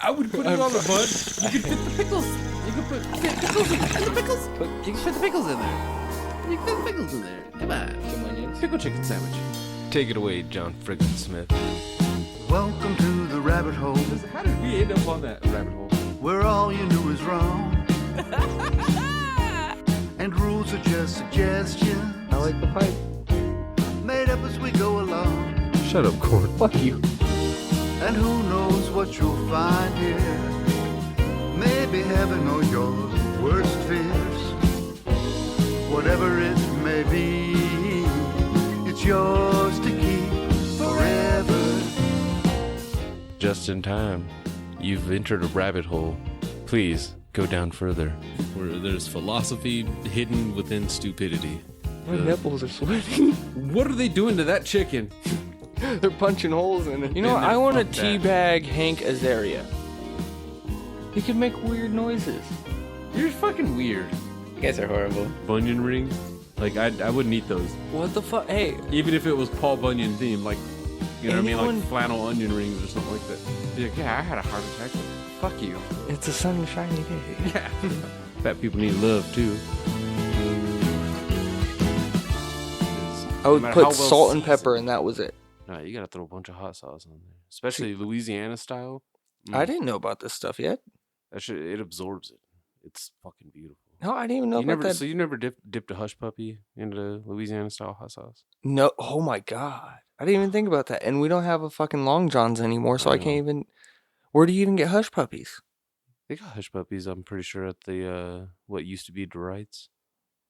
I would put it on the bun. You could fit the pickles. You could put pickles in the pickles. You can fit the pickles in there. You can fit the pickles in there. Come on. Some onions. Pickle chicken sandwich. Take it away, John Frickin Smith. Welcome to the rabbit hole, How did we end up on that rabbit hole? where all you knew is wrong. And rules are just suggestions, I like the pipe. made up as we go along. Shut up, Corn. Fuck you. And who knows what you'll find here. Maybe heaven or your worst fears. Whatever it may be, it's yours to keep forever. Just in time. You've entered a rabbit hole. Please go down further. Where there's philosophy hidden within stupidity. My nipples are sweating. What are they doing to that chicken? They're punching holes in it. You know what? Man, I want to fuck that. teabag Hank Azaria. He can make weird noises. You're fucking weird. You guys are horrible. Bunyan rings? Like, I wouldn't eat those. What the fuck? Hey, Even if it was Paul Bunyan themed, like, you know what I mean? Anyone- Like flannel onion rings or something like that. Be like, yeah, I had a heart attack. Fuck you. it's a sunshiny day. Yeah. Fat people need love, too. I would No matter how put well salt and seasoned. pepper, and that was it. No, you gotta throw a bunch of hot sauce on there. Especially Louisiana style. I didn't know about this stuff yet. That shit, it absorbs it. It's fucking beautiful. No, I didn't even know You about never, that. so you never dipped a hush puppy into Louisiana style hot sauce? No, oh my god, I didn't even think about that. And we don't have a fucking Long Johns anymore, so I can't even. Where do you even get hush puppies? They got hush puppies, I'm pretty sure, at the what used to be Dorites.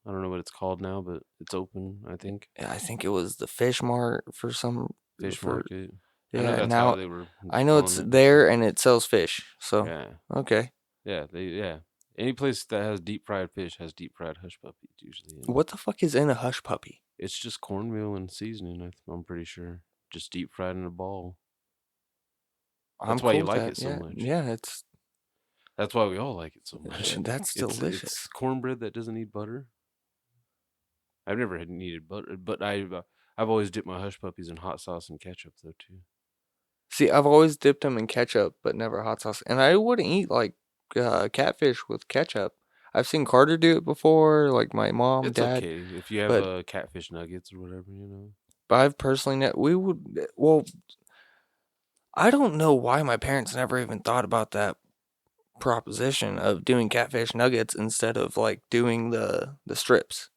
I don't know what it's called now, but it's open, I think. Yeah, I think it was the Fish Mart for some Fish for- market. I know Yeah, that's now how they were I know it's calling it. there and it sells fish. So Yeah, okay, yeah. Any place that has deep fried fish has deep fried hush puppies usually. And what the fuck is in a hush puppy? it's just cornmeal and seasoning. I'm pretty sure, just deep fried in a ball. That's why you cool with like that, it so yeah. much. Yeah, it's That's why we all like it so much. that's It's delicious. cornbread that doesn't need butter. I've never had needed butter, but I've always dipped my hush puppies in hot sauce and ketchup though too. See, I've always dipped them in ketchup, but never hot sauce. And I wouldn't eat like catfish with ketchup. I've seen Carter do it before, like my mom, It's dad. okay if you have but- catfish nuggets or whatever, you know. But I've personally, we would. Well, I don't know why my parents never even thought about that proposition of doing catfish nuggets instead of like doing the strips.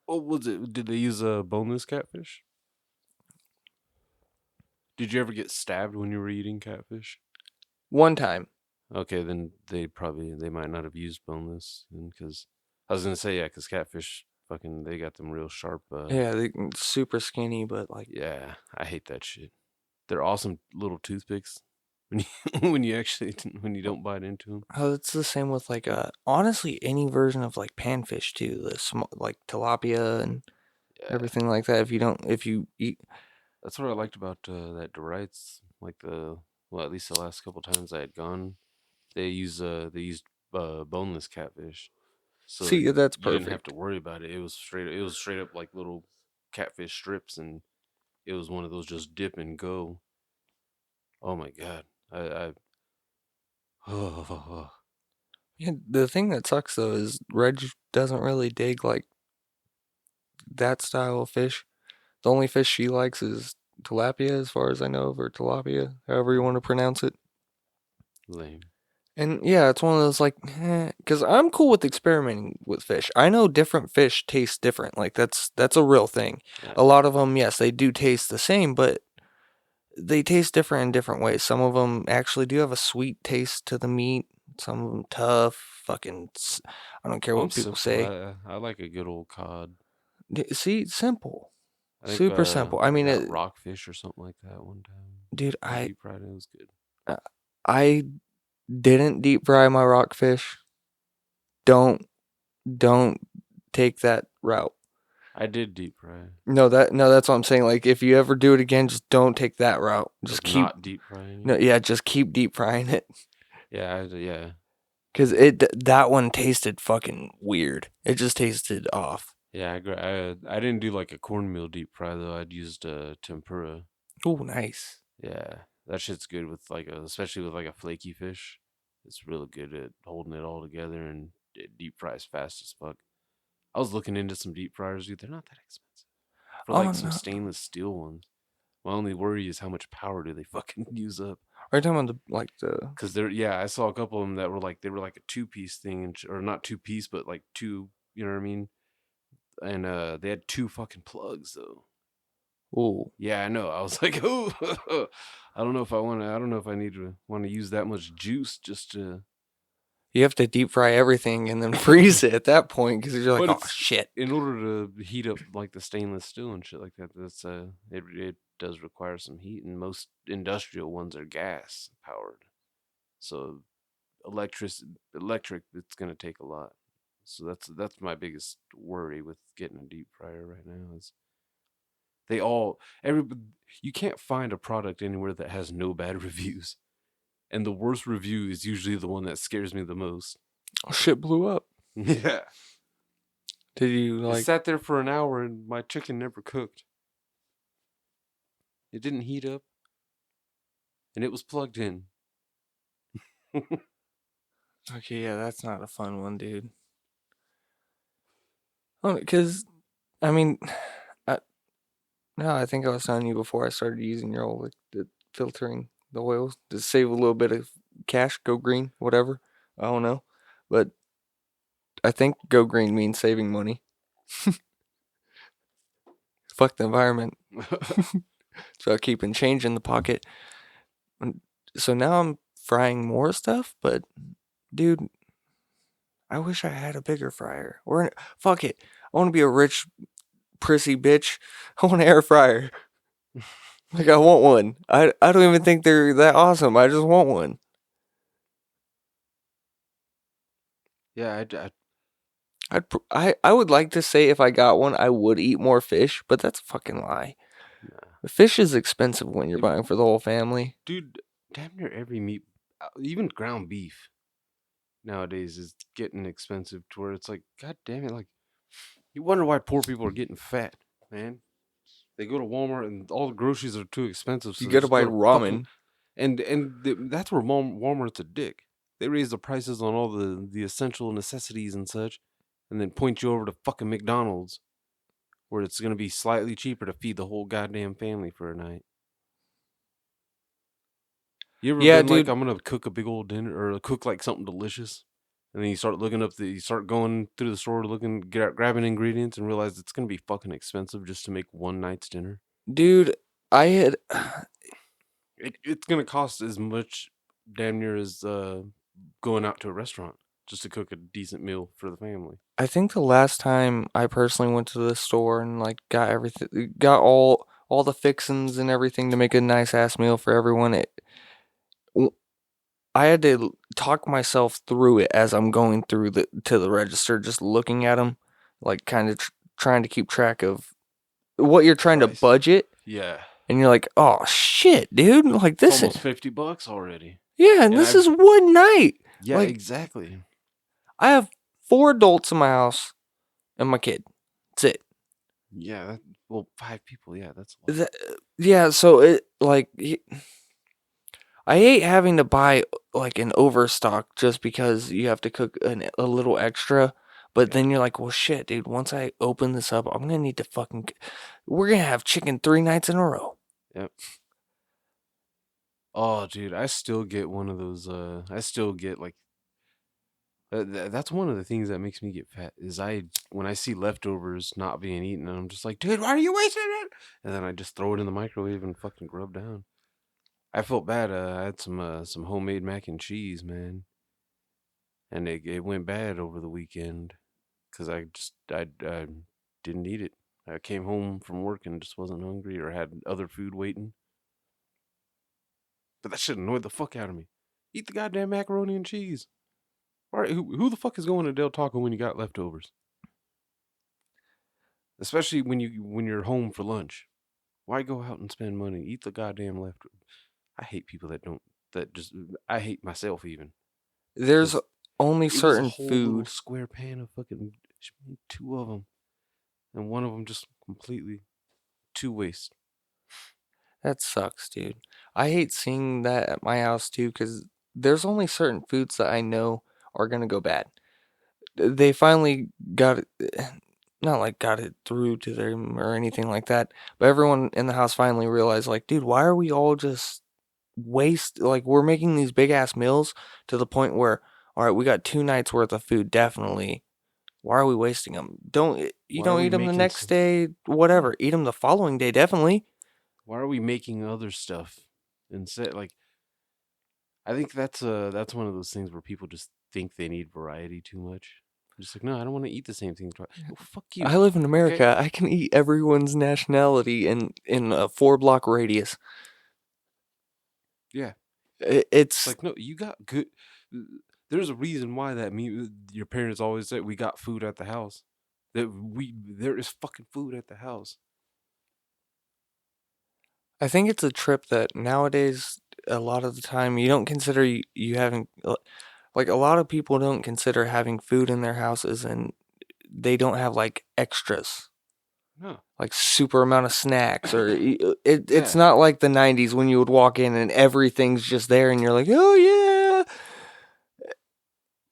What was it? Did they use a boneless catfish? Did you ever get stabbed when you were eating catfish? One time. Okay, then they might not have used boneless, because I was gonna say yeah, because catfish fucking they got them real sharp. Yeah, they super skinny, but like Yeah, I hate that shit. They're awesome little toothpicks when you when you don't bite into them. oh, it's the same with like honestly any version of like panfish too. The like tilapia and everything like that. If you eat, That's what I liked about that Dorites. Like at least the last couple times I had gone, they used boneless catfish. So see, that's you didn't have perfect. to worry about it. It was straight up like little catfish strips, and it was one of those just dip and go. Oh my god, I oh, Yeah, the thing that sucks though is Reg doesn't really dig like that style of fish. The only fish she likes is tilapia, as far as I know, or tilapia, however you want to pronounce it. lame. And yeah, it's one of those like, because I'm cool with experimenting with fish. I know different fish taste different. Like that's a real thing. Yeah. A lot of them, yes, they do taste the same, but they taste different in different ways. Some of them actually do have a sweet taste to the meat. Some of them tough. I don't care what I'm people simple. say. I like a good old cod. See, simple. I think, Super simple. I mean, got it, rockfish or something like that one time. dude, I Deep fried it, it was good. I didn't deep fry my rockfish. Don't take that route. I did deep fry. No, that's what I'm saying. Like, if you ever do it again, just don't take that route. Just Like, keep not deep frying. no, yeah, just keep deep frying it. Yeah. Cause that one tasted fucking weird. It just tasted off. Yeah, I didn't do like a cornmeal deep fry though. I'd used tempura. Oh, nice. Yeah, That shit's good with like especially with like a flaky fish. It's really good at holding it all together and it deep fries fast as fuck. I was looking into some deep fryers, dude. They're not that expensive for Oh like some no. stainless steel ones. My only worry is how much power do they fucking use up? Are you talking about the Cause they're yeah, I saw a couple of them that were like they were like a two-piece thing, or not two-piece, but like two. You know what I mean? And they had two fucking plugs though. ooh. Yeah, I know. I was like, oh, I don't know if I want to. I don't know if I need to want to use that much juice just to. You have to deep fry everything and then freeze it at that point because you're like, But oh it's shit. in order to heat up like the stainless steel and shit like that. That's it does require some heat, and most industrial ones are gas powered. So electric, it's gonna take a lot. So that's my biggest worry with getting a deep fryer right now is they all every you can't find a product anywhere that has no bad reviews. And the worst review is usually the one that scares me the most. Oh, shit blew up. Yeah. Did you It like? sat there for an hour and my chicken never cooked. It didn't heat up and it was plugged in. Okay, yeah, that's not a fun one, dude. Oh, because I mean, I, no, I think I was telling you before I started using your old like, the filtering the oils to save a little bit of cash. Go green, whatever. I don't know, but I think go green means saving money. Fuck the environment. It's about keeping change in the pocket. And so now I'm frying more stuff, but dude, I wish I had a bigger fryer. Fuck it. I want to be a rich, prissy bitch. I want an air fryer. Like I want one. I don't even think they're that awesome. I just want one. Yeah, I would like to say if I got one, I would eat more fish, but that's a fucking lie. nah. Fish is expensive when you're If- buying for the whole family. Dude, damn near every meat, even ground beef nowadays is getting expensive to where it's like, god damn it, like you wonder why poor people are getting fat, man. They go to Walmart and all the groceries are too expensive, You so they gotta just buy go to fucking ramen. that's where Walmart's a dick. They raise the prices on all the essential necessities and such, and then point you over to fucking McDonald's, where it's gonna be slightly cheaper to feed the whole goddamn family for a night. You ever Yeah, been like, dude. I'm gonna cook a big old dinner or cook like something delicious, and then you start going through the store looking, grabbing ingredients, and realize it's gonna be fucking expensive just to make one night's dinner. Dude, I had It's gonna cost as much, damn near as going out to a restaurant just to cook a decent meal for the family. I think the last time I personally went to the store and like got everything, got all the fixins and everything to make a nice ass meal for everyone. W- I had to talk myself through it as I'm going through the register, just looking at them, like kind of trying to keep track of what you're trying to Price. budget, Yeah, and you're like, oh shit, dude, like it's this, almost $50 already. yeah, and And this I've is one night. yeah, Like exactly. I have 4 adults in my house and my kid. That's it. Yeah, well, 5 people. Yeah, that's a lot. Yeah, so it like I hate having to buy like an overstock just because you have to cook a little extra. But Yeah. then you're like, well, shit, dude. Once I open this up, I'm gonna need to fucking. We're gonna have chicken 3 nights in a row. Yep. Oh, dude, I still get one of those. I still get like that's one of the things that makes me get fat is when I see leftovers not being eaten, I'm just like, dude, why are you wasting it? And then I just throw it in the microwave and fucking grub down. I felt bad. I had some homemade mac and cheese, man, and it went bad over the weekend because I didn't eat it. I came home from work and just wasn't hungry or had other food waiting. But that shit annoyed the fuck out of me. Eat the goddamn macaroni and cheese. All right, who the fuck is going to Del Taco when you got leftovers? Especially when you're home for lunch. Why go out and spend money? Eat the goddamn leftovers. I hate people that don't that just I hate myself even There's cuz only it was a certain whole little food. square pan of fucking she made two of them and one of them just completely to waste. That sucks, dude. I hate seeing that at my house too, because there's only certain foods that I know are gonna go bad. They finally got it, not like got it through to them or anything like that, but everyone in the house finally realized, like, dude, why are we all just like, we're making these big ass meals to the point where, all right, we got 2 nights worth of food, definitely. Why are we wasting them? You Why are don't we eat them the making next day, yeah, whatever. Eat them the following day, definitely. why are we making other stuff instead? Like, I think that's one of those things where people just think they need variety too much. Just like, no, I don't want to eat the same thing twice. Well, fuck you. I live in Okay. America. I can eat everyone's nationality in a 4 block radius. Yeah. It's It's like, no, you got good. There's a reason why your parents always said we got food at the house. There is fucking food at the house. I think it's a trip that nowadays a lot of the time you don't consider you having like a lot of people don't consider having food in their houses and they don't have like extras. No. Like super amount of snacks or it's Yeah. not like the 90s when you would walk in and everything's just there and you're like, "Oh yeah."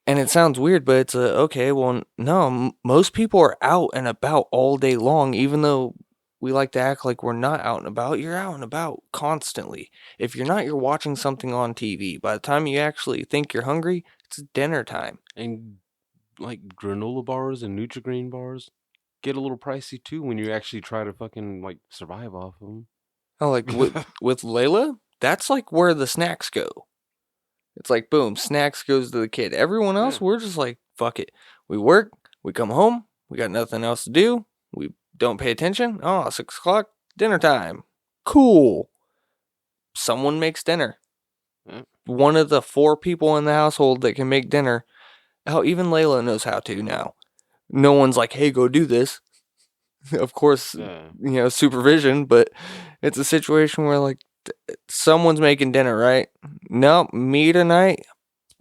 And it sounds weird, but it's okay, well, no, most people are out and about all day long, even though we like to act like we're not out and about. You're out and about constantly. If you're not, you're watching something on TV. By the time you actually think you're hungry, it's dinner time. And like granola bars and Nutri-Grain bars get a little pricey too when you actually try to fucking like survive off of them. Oh, like with Layla, that's like where the snacks go. It's like boom, snacks goes to the kid. Everyone Yeah. else, we're just like, fuck it. We work, we come home, we got nothing else to do. We don't pay attention. Oh, 6 o'clock, dinner time. Cool. Someone makes dinner. Yeah. One of the 4 people in the household that can make dinner. Hell, even Layla knows how to now. No one's like, hey, go do this. Of course, Yeah. supervision, but it's a situation where like someone's making dinner, right? No, me tonight.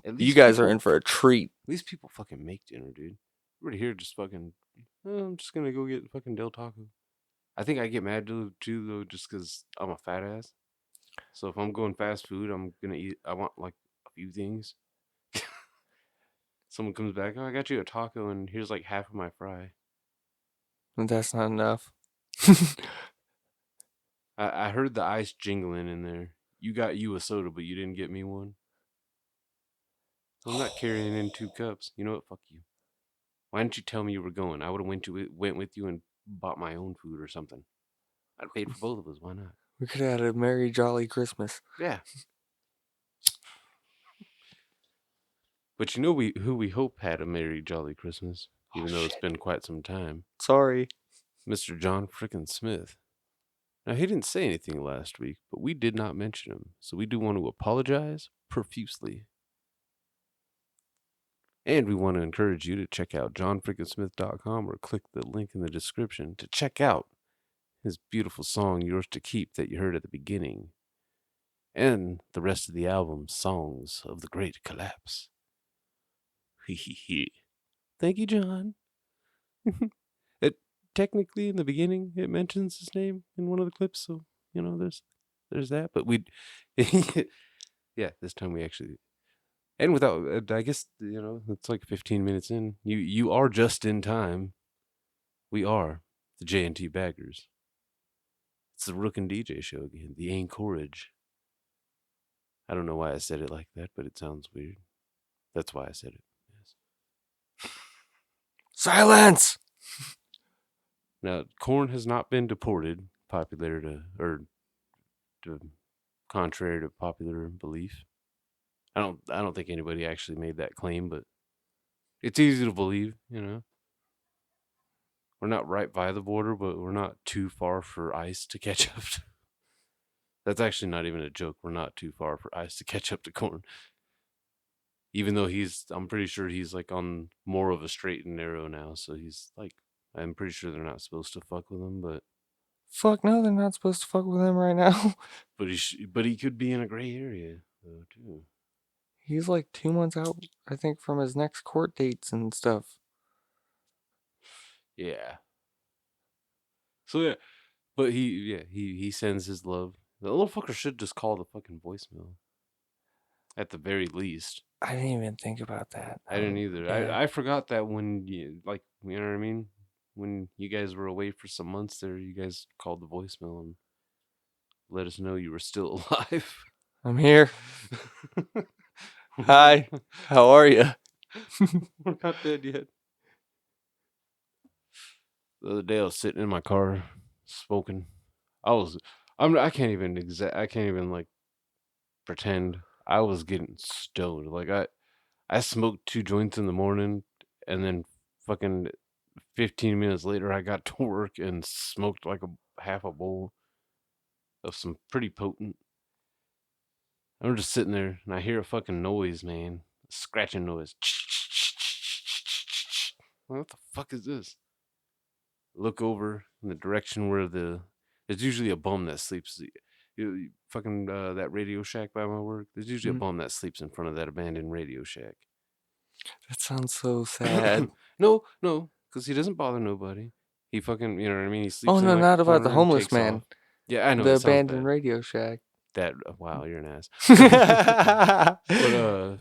At You least guys are people in for a treat. At least people fucking make dinner, dude. Everybody here just fucking. "Oh, I'm just gonna go get fucking Del Taco." I think I get mad too though, just because I'm a fat ass. So if I'm going fast food, I'm gonna eat. I want like a few things. Someone comes back, oh, I got you a taco, and here's like half of my fry. And that's not enough. I heard the ice jingling in there. You got you a soda, but you didn't get me one. I'm not carrying in 2 cups. You know what? Fuck you. Why didn't you tell me you were going? I would have went with you and bought my own food or something. I'd have paid for both of us. Why not? We could have had a merry jolly Christmas. Yeah. But you know who we hope had a merry jolly Christmas, even though it's been quite some time. Sorry. Mr. John Frickin Smith. Now he didn't say anything last week, but we did not mention him, so we do want to apologize profusely. And we want to encourage you to check out johnfrickinsmith.com or click the link in the description to check out his beautiful song Yours to Keep that you heard at the beginning. And the rest of the album, Songs of the Great Collapse. Thank you, John. It technically in the beginning it mentions his name in one of the clips, so there's that. But yeah, this time we actually and without I guess it's like 15 minutes in. You are just in time. We are the J&T Baggers. It's the Rook and DJ show again. The Anchorage. I don't know why I said it like that, but it sounds weird. That's why I said it. Yes. Silence! Now, Korn has not been deported, contrary to popular belief. I don't think anybody actually made that claim, but it's easy to believe, We're not right by the border, but we're not too far for ICE to catch up to. That's actually not even a joke. We're not too far for ICE to catch up to Korn. Even though I'm pretty sure he's like on more of a straight and narrow now, so he's like, I'm pretty sure they're not supposed to fuck with him, but Fuck no, they're not supposed to fuck with him right now. but he could be in a gray area though too. He's like 2 months out, I think, from his next court dates and stuff. Yeah. So yeah, but he sends his love. The little fucker should just call the fucking voicemail. At the very least. I didn't even think about that. I didn't either. Yeah. I forgot that when you, like, you know what I mean? When you guys were away for some months there, you guys called the voicemail and let us know you were still alive. I'm here. Hi. How are you? We're not dead yet. The other day I was sitting in my car smoking. I can't even like pretend. I was getting stoned. Like I smoked 2 joints in the morning and then fucking 15 minutes later I got to work and smoked like a half a bowl of some pretty potent. I'm just sitting there and I hear a fucking noise, man. A scratching noise. What the fuck is this? Look over in the direction where there's usually a bum that sleeps. Fucking that Radio Shack by my work. There's usually a bum that sleeps in front of that abandoned Radio Shack. That sounds so sad. No, because he doesn't bother nobody. He fucking, you know what I mean? He sleeps Oh, in no, like not a about the corner and homeless takes man. off. Yeah, I know. The it sounds abandoned bad. Radio Shack. That, wow, you're an ass. But,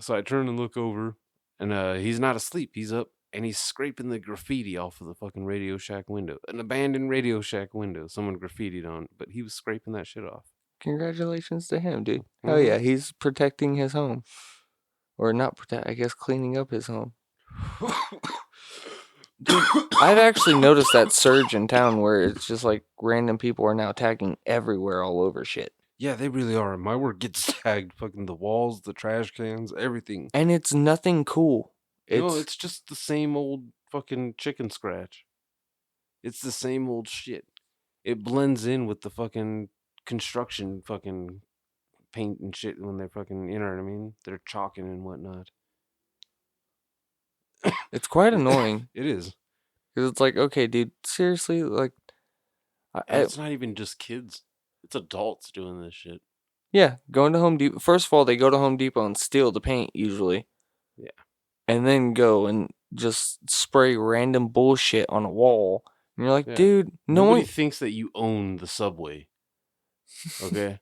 so I turn and look over, and he's not asleep. He's up, and he's scraping the graffiti off of the fucking Radio Shack window. An abandoned Radio Shack window. Someone graffitied on, but he was scraping that shit off. Congratulations to him, dude. Hell yeah, he's protecting his home. Or not I guess cleaning up his home. Dude, I've actually noticed that surge in town where it's just like random people are now tagging everywhere all over shit. Yeah, they really are. My work gets tagged. Fucking the walls, the trash cans, everything. And it's nothing cool. No, it's just the same old fucking chicken scratch. It's the same old shit. It blends in with the fucking construction fucking paint and shit when they're fucking, you know what I mean? They're chalking and whatnot. It's quite annoying. It is. Because it's like, okay, dude, seriously? Like, And it's not even just kids. It's adults doing this shit. Yeah, going to Home Depot. First of all, they go to Home Depot and steal the paint, usually. Yeah. And then go and just spray random bullshit on a wall. And you're like, dude, nobody thinks that you own the subway. Okay?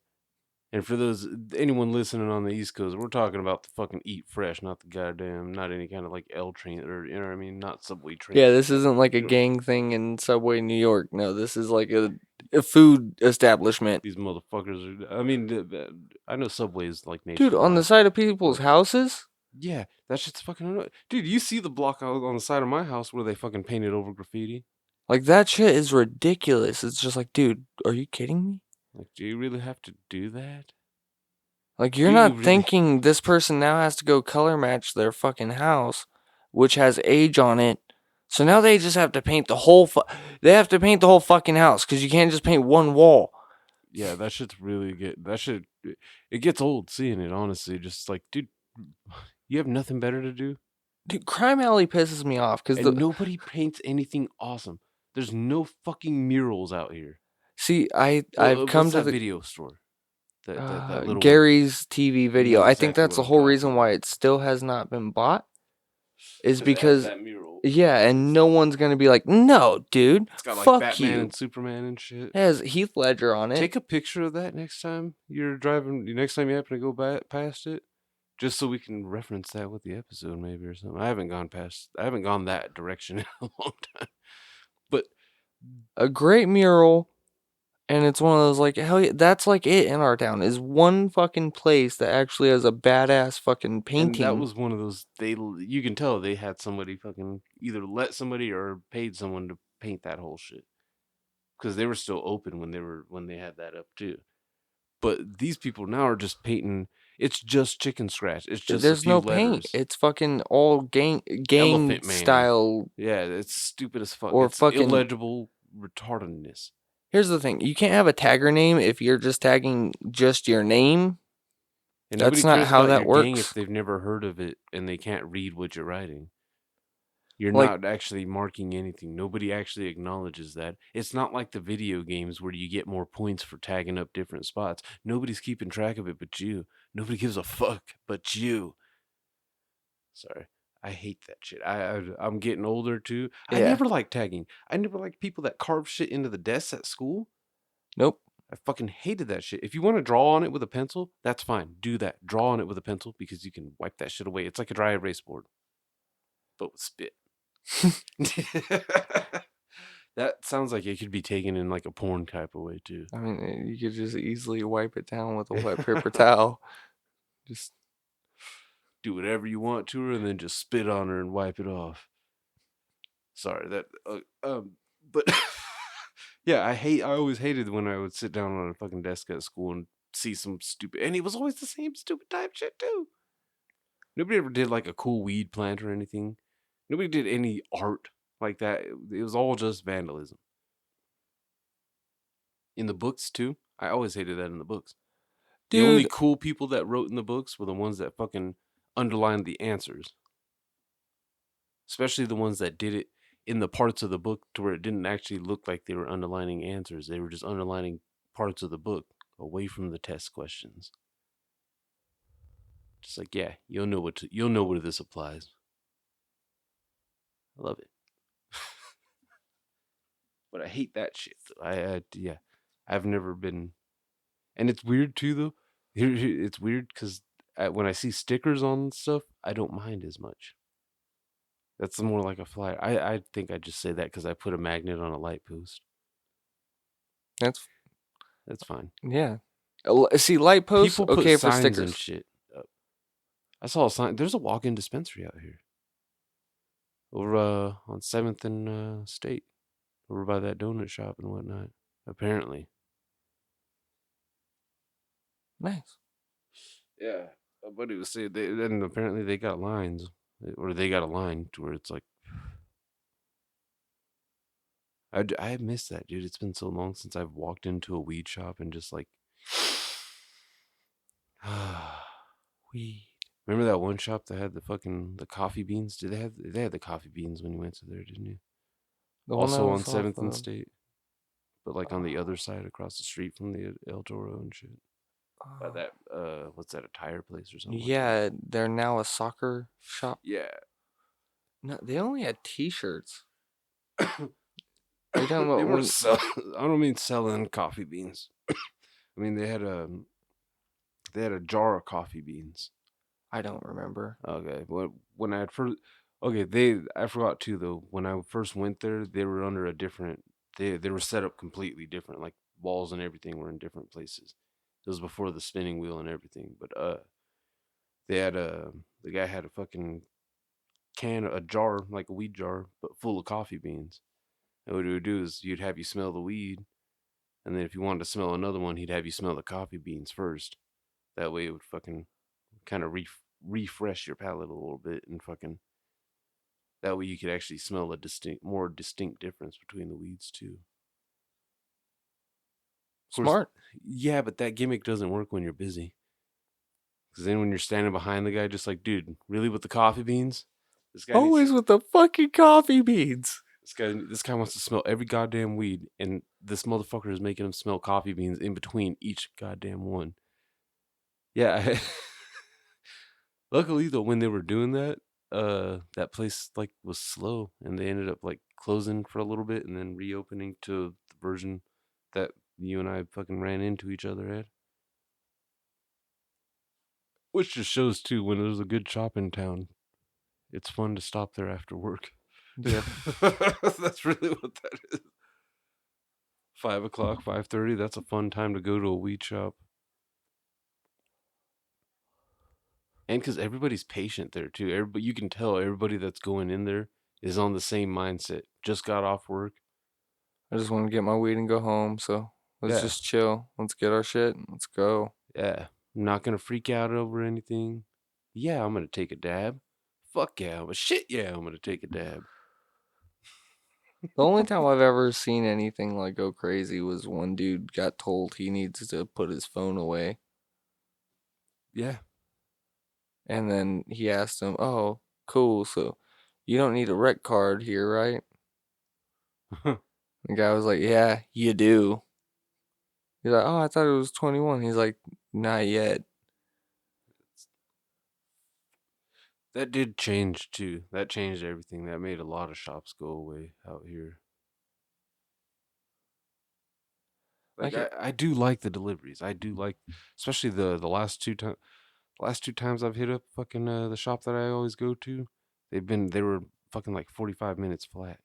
And for anyone listening on the East Coast, we're talking about the fucking Eat Fresh, not the goddamn, not any kind of like L train or, you know what I mean? Not Subway train. Yeah, this isn't like a gang thing in Subway, New York. No, this is like a food establishment. These motherfuckers are, I mean, I know Subway's like nationwide. Dude, on the side of people's houses? Yeah, that shit's fucking annoying. Dude, you see the block on the side of my house where they fucking painted over graffiti? Like, that shit is ridiculous. It's just like, dude, are you kidding me? Like, do you really have to do that? Like, you're not thinking this person now has to go color match their fucking house, which has age on it. So now they just have to paint the whole they have to paint the whole fucking house because you can't just paint one wall. Yeah, that shit's really it gets old seeing it, honestly. Just like, dude, you have nothing better to do? Dude, Crime Alley pisses me off because nobody paints anything awesome. There's no fucking murals out here. See, I've come to the video store. That little Gary's TV video. I think that's the whole reason why it still has not been bought. Is because that mural. Yeah, and no one's gonna be like, no, dude. It's got like fuck Batman you. and Superman and shit. It has Heath Ledger on it. Take a picture of that next time you're driving. Next time you happen to go past it, just so we can reference that with the episode, maybe or something. I haven't gone that direction in a long time. But a great mural. And it's one of those, like, hell yeah, that's like it in our town, is one fucking place that actually has a badass fucking painting. And that was one of those, you can tell they had somebody fucking either let somebody or paid someone to paint that whole shit. Because they were still open when they had that up too. But these people now are just painting, it's just chicken scratch. It's just There's no letters. paint. It's fucking all gang style. Yeah, it's stupid as fuck. Or it's fucking illegible retardedness. Here's the thing. You can't have a tagger name if you're just tagging just your name. And that's not how that works. If they've never heard of it and they can't read what you're writing. You're not actually marking anything. Nobody actually acknowledges that. It's not like the video games where you get more points for tagging up different spots. Nobody's keeping track of it but you. Nobody gives a fuck but you. Sorry. I hate that shit. I'm getting older too. I never liked tagging. I never liked people that carve shit into the desks at school. Nope. I fucking hated that shit. If you want to draw on it with a pencil, that's fine. Do that. Draw on it with a pencil because you can wipe that shit away. It's like a dry erase board, but with spit. That sounds like it could be taken in like a porn type of way too. I mean, you could just easily wipe it down with a wet paper towel. Just do whatever you want to her and then just spit on her and wipe it off. Sorry, that but yeah, I always hated when I would sit down on a fucking desk at school and see some stupid, and it was always the same stupid type shit too. Nobody ever did like a cool weed plant or anything. Nobody did any art like that. It was all just vandalism. In the books too. I always hated that in the books. The only dude, cool people that wrote in the books were the ones that fucking underlined the answers. Especially the ones that did it in the parts of the book to where it didn't actually look like they were underlining answers. They were just underlining parts of the book away from the test questions. Just like, yeah, you'll know where this applies. I love it. But I hate that shit. Yeah. I've never been, and it's weird too though. It's weird because when I see stickers on stuff, I don't mind as much. That's more like a flyer. I think I just say that because I put a magnet on a light post. that's fine. yeah. See, light posts People put okay for signs and stickers. shit up. I saw a sign. There's a walk-in dispensary out here. Over on 7th and State. Over by that donut shop and whatnot. Apparently. Nice. Yeah. My buddy was saying, and apparently they got lines. Or they got a line to where it's like, I miss that, dude. It's been so long since I've walked into a weed shop and just like, weed. Remember that one shop that had the coffee beans? They had the coffee beans when you went to there, didn't you? The one that Also on was off 7th and State, but like on the other side across the street from the El Toro and shit. By that what's that, a tire place or something? yeah, they're now a soccer shop. Yeah. No, they only had T-shirts. They Are you talking about were when? I don't mean selling coffee beans. I mean they had a jar of coffee beans. I don't remember. Okay, when I had first, I forgot too though. When I first went there, they were under a different. They were set up completely different. Like walls and everything were in different places. It was before the spinning wheel and everything. But they had the guy had a fucking a jar, like a weed jar, but full of coffee beans. And what he would do is you'd have you smell the weed, and then if you wanted to smell another one, he'd have you smell the coffee beans first. That way it would fucking kind of refresh your palate a little bit and fucking. That way you could actually smell a more distinct difference between the weeds too. Of course, Smart. yeah, but that gimmick doesn't work when you're busy. Because then when you're standing behind the guy, just like, dude, really with the coffee beans? This guy Always with the fucking coffee beans. This guy wants to smell every goddamn weed, and this motherfucker is making him smell coffee beans in between each goddamn one. Yeah. Luckily though, when they were doing that, that place like was slow, and they ended up like closing for a little bit and then reopening to the version that you and I fucking ran into each other at. Which just shows too, when there's a good shop in town, it's fun to stop there after work. Yeah. That's really what that is. 5 o'clock, 5:30. That's a fun time to go to a weed shop. And because everybody's patient there too. Everybody, you can tell everybody that's going in there is on the same mindset. Just got off work. I just want to get my weed and go home. So let's Yeah. just chill. Let's get our shit. And let's go. Yeah. I'm not gonna freak out over anything. Yeah, I'm gonna take a dab. Fuck yeah, but shit yeah, I'm gonna take a dab. The only time I've ever seen anything like go crazy was one dude got told he needs to put his phone away. Yeah. And then he asked him, "Oh, cool. So you don't need a rec card here, right?" The guy was like, "Yeah, you do." He's like, "Oh, I thought it was 21." He's like, "Not yet." That did change too. That changed everything. That made a lot of shops go away out here. Like Okay. I do like the deliveries. I do like, especially the last two times I've hit up fucking the shop that I always go to. They were fucking like 45 minutes flat.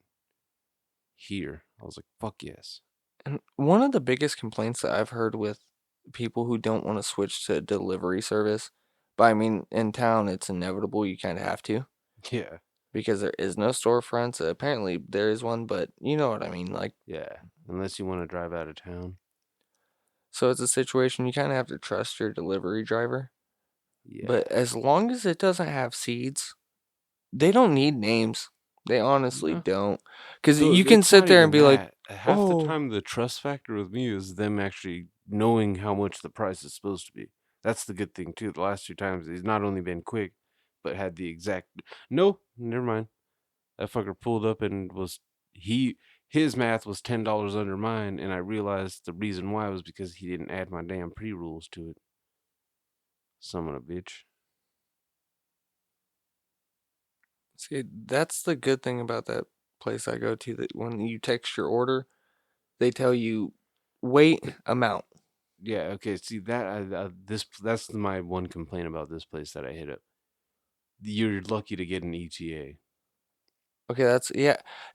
Here, I was like, fuck yes. And one of the biggest complaints that I've heard with people who don't want to switch to delivery service, but I mean, in town, it's inevitable. You kind of have to Yeah, because there is no storefronts. Apparently, there is one, but you know what I mean. Like, yeah. Unless you want to drive out of town. so it's a situation you kind of have to trust your delivery driver. Yeah. But as long as it doesn't have seeds, they don't need names. They honestly No. don't. Because So you can it's sit not there and even be like, that. Half the oh, time, the trust factor with me is them actually knowing how much the price is supposed to be. That's the good thing too. The last two times, he's not only been quick, but had the exact. No, never mind. That fucker pulled up and he his math was $10 under mine, and I realized the reason why was because he didn't add my damn pre rules to it. Son of a bitch. see, that's the good thing about that place I go to. That when you text your order, they tell you weight, amount. Yeah. Okay. See that that's my one complaint about this place that I hit up. You're lucky to get an ETA. Okay,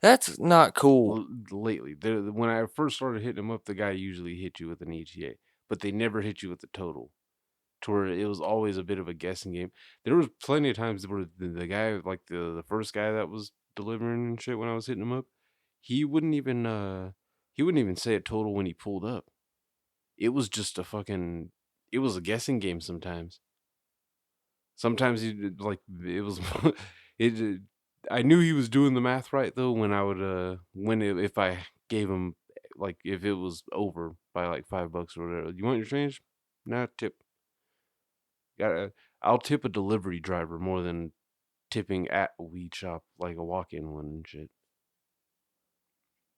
that's not cool. Well, lately, when I first started hitting them up, the guy usually hit you with an ETA, but they never hit you with the total. To where it was always a bit of a guessing game. There was plenty of times where the guy, like the first guy that was delivering and shit when I was hitting him up, he wouldn't even he wouldn't even say a total when he pulled up. It was just a fucking it was a guessing game sometimes. Sometimes he like it was it. I knew he was doing the math right though when I would if I gave him like if it was over by like $5 or whatever. You want your change? Nah, tip. Got I'll tip a delivery driver more than tipping at a weed shop like a walk-in one and shit.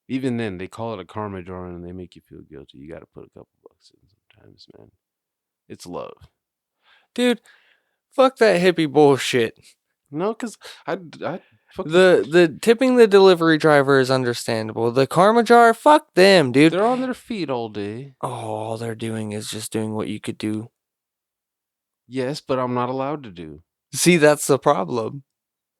Even then, they call it a karma jar and they make you feel guilty. You got to put a couple bucks in sometimes, man. It's love. Dude, fuck that hippie bullshit. No, cause I fucking The tipping the delivery driver is understandable. The karma jar, fuck them, dude. they're on their feet all day. Oh, all they're doing is just doing what you could do. Yes, but I'm not allowed to do. See, that's the problem.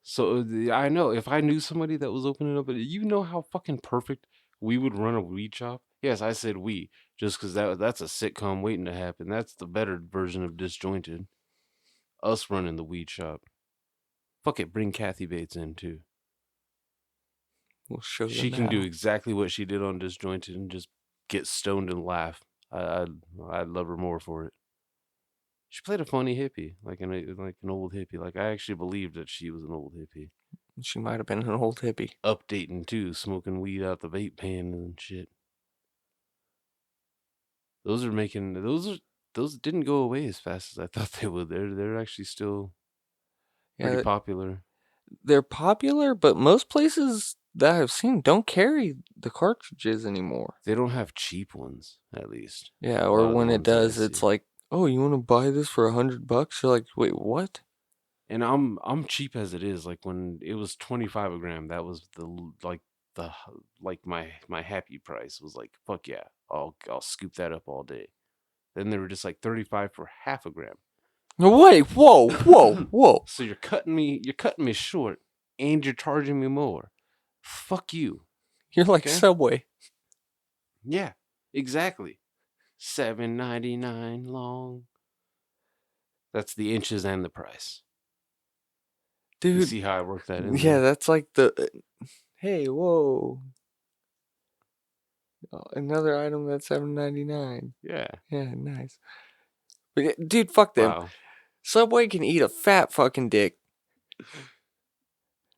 So I know if I knew somebody that was opening up, you know how fucking perfect we would run a weed shop. Yes, I said we, just because that's a sitcom waiting to happen. That's the better version of Disjointed. Us running the weed shop. Fuck it, bring Kathy Bates in too. We'll show them She can how. do exactly what she did on Disjointed and just get stoned and laugh. I'd love her more for it. She played a funny hippie, like an old hippie. Like I actually believed that she was an old hippie. She might have been an old hippie. Updating too, smoking weed out the vape pen and shit. Those didn't go away as fast as I thought they would. They're actually still pretty Yeah, popular. they're popular, but most places that I've seen don't carry the cartridges anymore. They don't have cheap ones, at least. Yeah, A or lot of the when it ones that I does, it's see. like, oh, you want to buy this for $100? You're like, wait, what? And I'm cheap as it is. Like when it was 25 a gram, that was the like my happy price was like fuck yeah, I'll scoop that up all day. Then they were just like 35 for half a gram. No, wait, whoa. So you're cutting me short, and you're charging me more. Fuck you. You're like Okay. Subway. Yeah, exactly. $7.99 long. That's the inches and the price. You Dude, see how I work that in? yeah, there? that's like the. Hey, whoa. Another item that's $7.99. Yeah. Yeah, nice. But dude, fuck them. Wow. Subway can eat a fat fucking dick.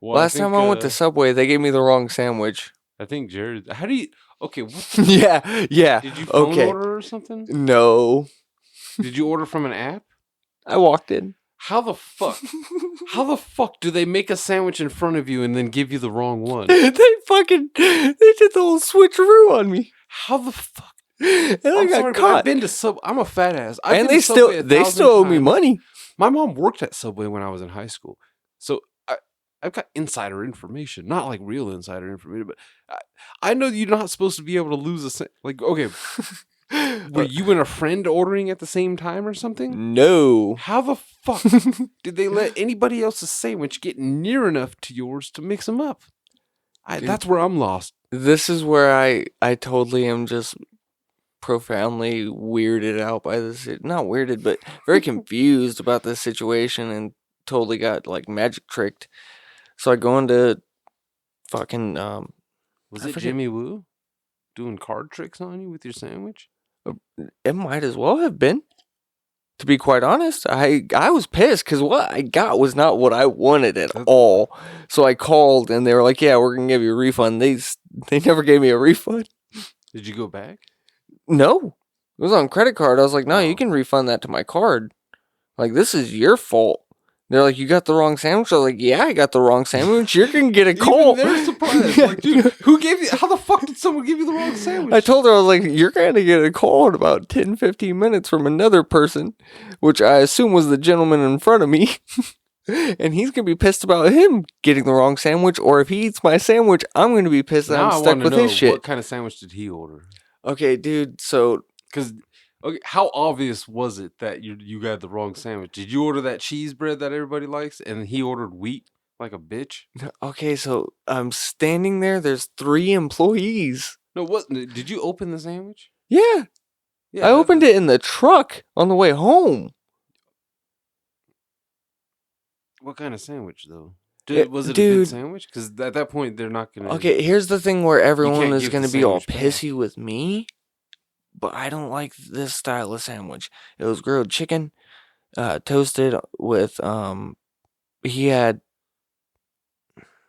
Well, Last time I went to Subway, they gave me the wrong sandwich. I think Jared. How do you? Okay, what? yeah. Did you phone Okay. order or something? No. Did you order from an app? I walked in. How the fuck? How the fuck do they make a sandwich in front of you and then give you the wrong one? they did the whole switcheroo on me. How the fuck? And I I'm got sorry, but caught. I've been to Subway. I'm a fat ass. I've And been they to Subway a they thousand still owe me times. money. My mom worked at Subway when I was in high school, so I've got insider information, not like real insider information, but I know you're not supposed to be able to lose like okay. Were you and a friend ordering at the same time or something? No. How the fuck did they let anybody else's sandwich get near enough to yours to mix them up? That's where I'm lost. This is where I totally am just profoundly weirded out by this. Not weirded, but very confused about this situation and totally got like magic tricked. So I go into fucking Was I it forget- Jimmy Woo doing card tricks on you with your sandwich? It might as well have been. To be quite honest, I was pissed because what I got was not what I wanted at all. So I called and they were like, "Yeah, we're gonna give you a refund." They never gave me a refund. Did you go back? No, it was on credit card. I was like, "No, Oh. you can refund that to my card. Like, this is your fault." They're like, "You got the wrong sandwich." I was like, "Yeah, I got the wrong sandwich. You're gonna get a call." Even they're surprised. Like, dude, who gave you? How the fuck did someone give you the wrong sandwich? I told her, I was like, "You're going to get a call in about 10, 15 minutes from another person," which I assume was the gentleman in front of me. And he's going to be pissed about him getting the wrong sandwich. Or if he eats my sandwich, I'm going to be pissed that Now I'm I stuck want to with know his shit. what kind of sandwich did he order? Okay, dude. So, Because how obvious was it that you got the wrong sandwich? Did you order that cheese bread that everybody likes, and he ordered wheat like a bitch? okay, so I'm standing there. There's 3 employees. No, what? Did you open the sandwich? Yeah. Yeah, I opened it in the truck on the way home. What kind of sandwich though? Was it a dude. good sandwich? Because at that point they're not gonna. Okay, here's the thing where everyone can't is give going the to be all sandwich back. pissy with me, but I don't like this style of sandwich. It was grilled chicken, toasted with he had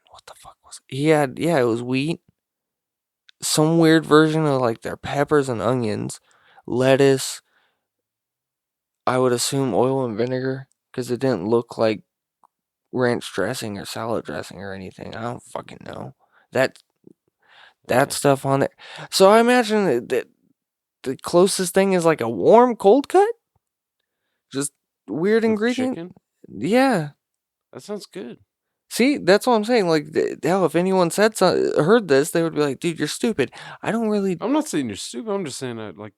what the fuck was it? He had it was wheat, some weird version of like their peppers and onions, lettuce. I would assume oil and vinegar because it didn't look like ranch dressing or salad dressing or anything. I don't fucking know that stuff on there. So I imagine that the closest thing is like a warm cold cut. Just weird With ingredient. chicken? Yeah. That sounds good. See, that's what I'm saying. Like, hell, if anyone heard this, they would be like, "Dude, you're stupid." I don't really. I'm not saying you're stupid. I'm just saying that like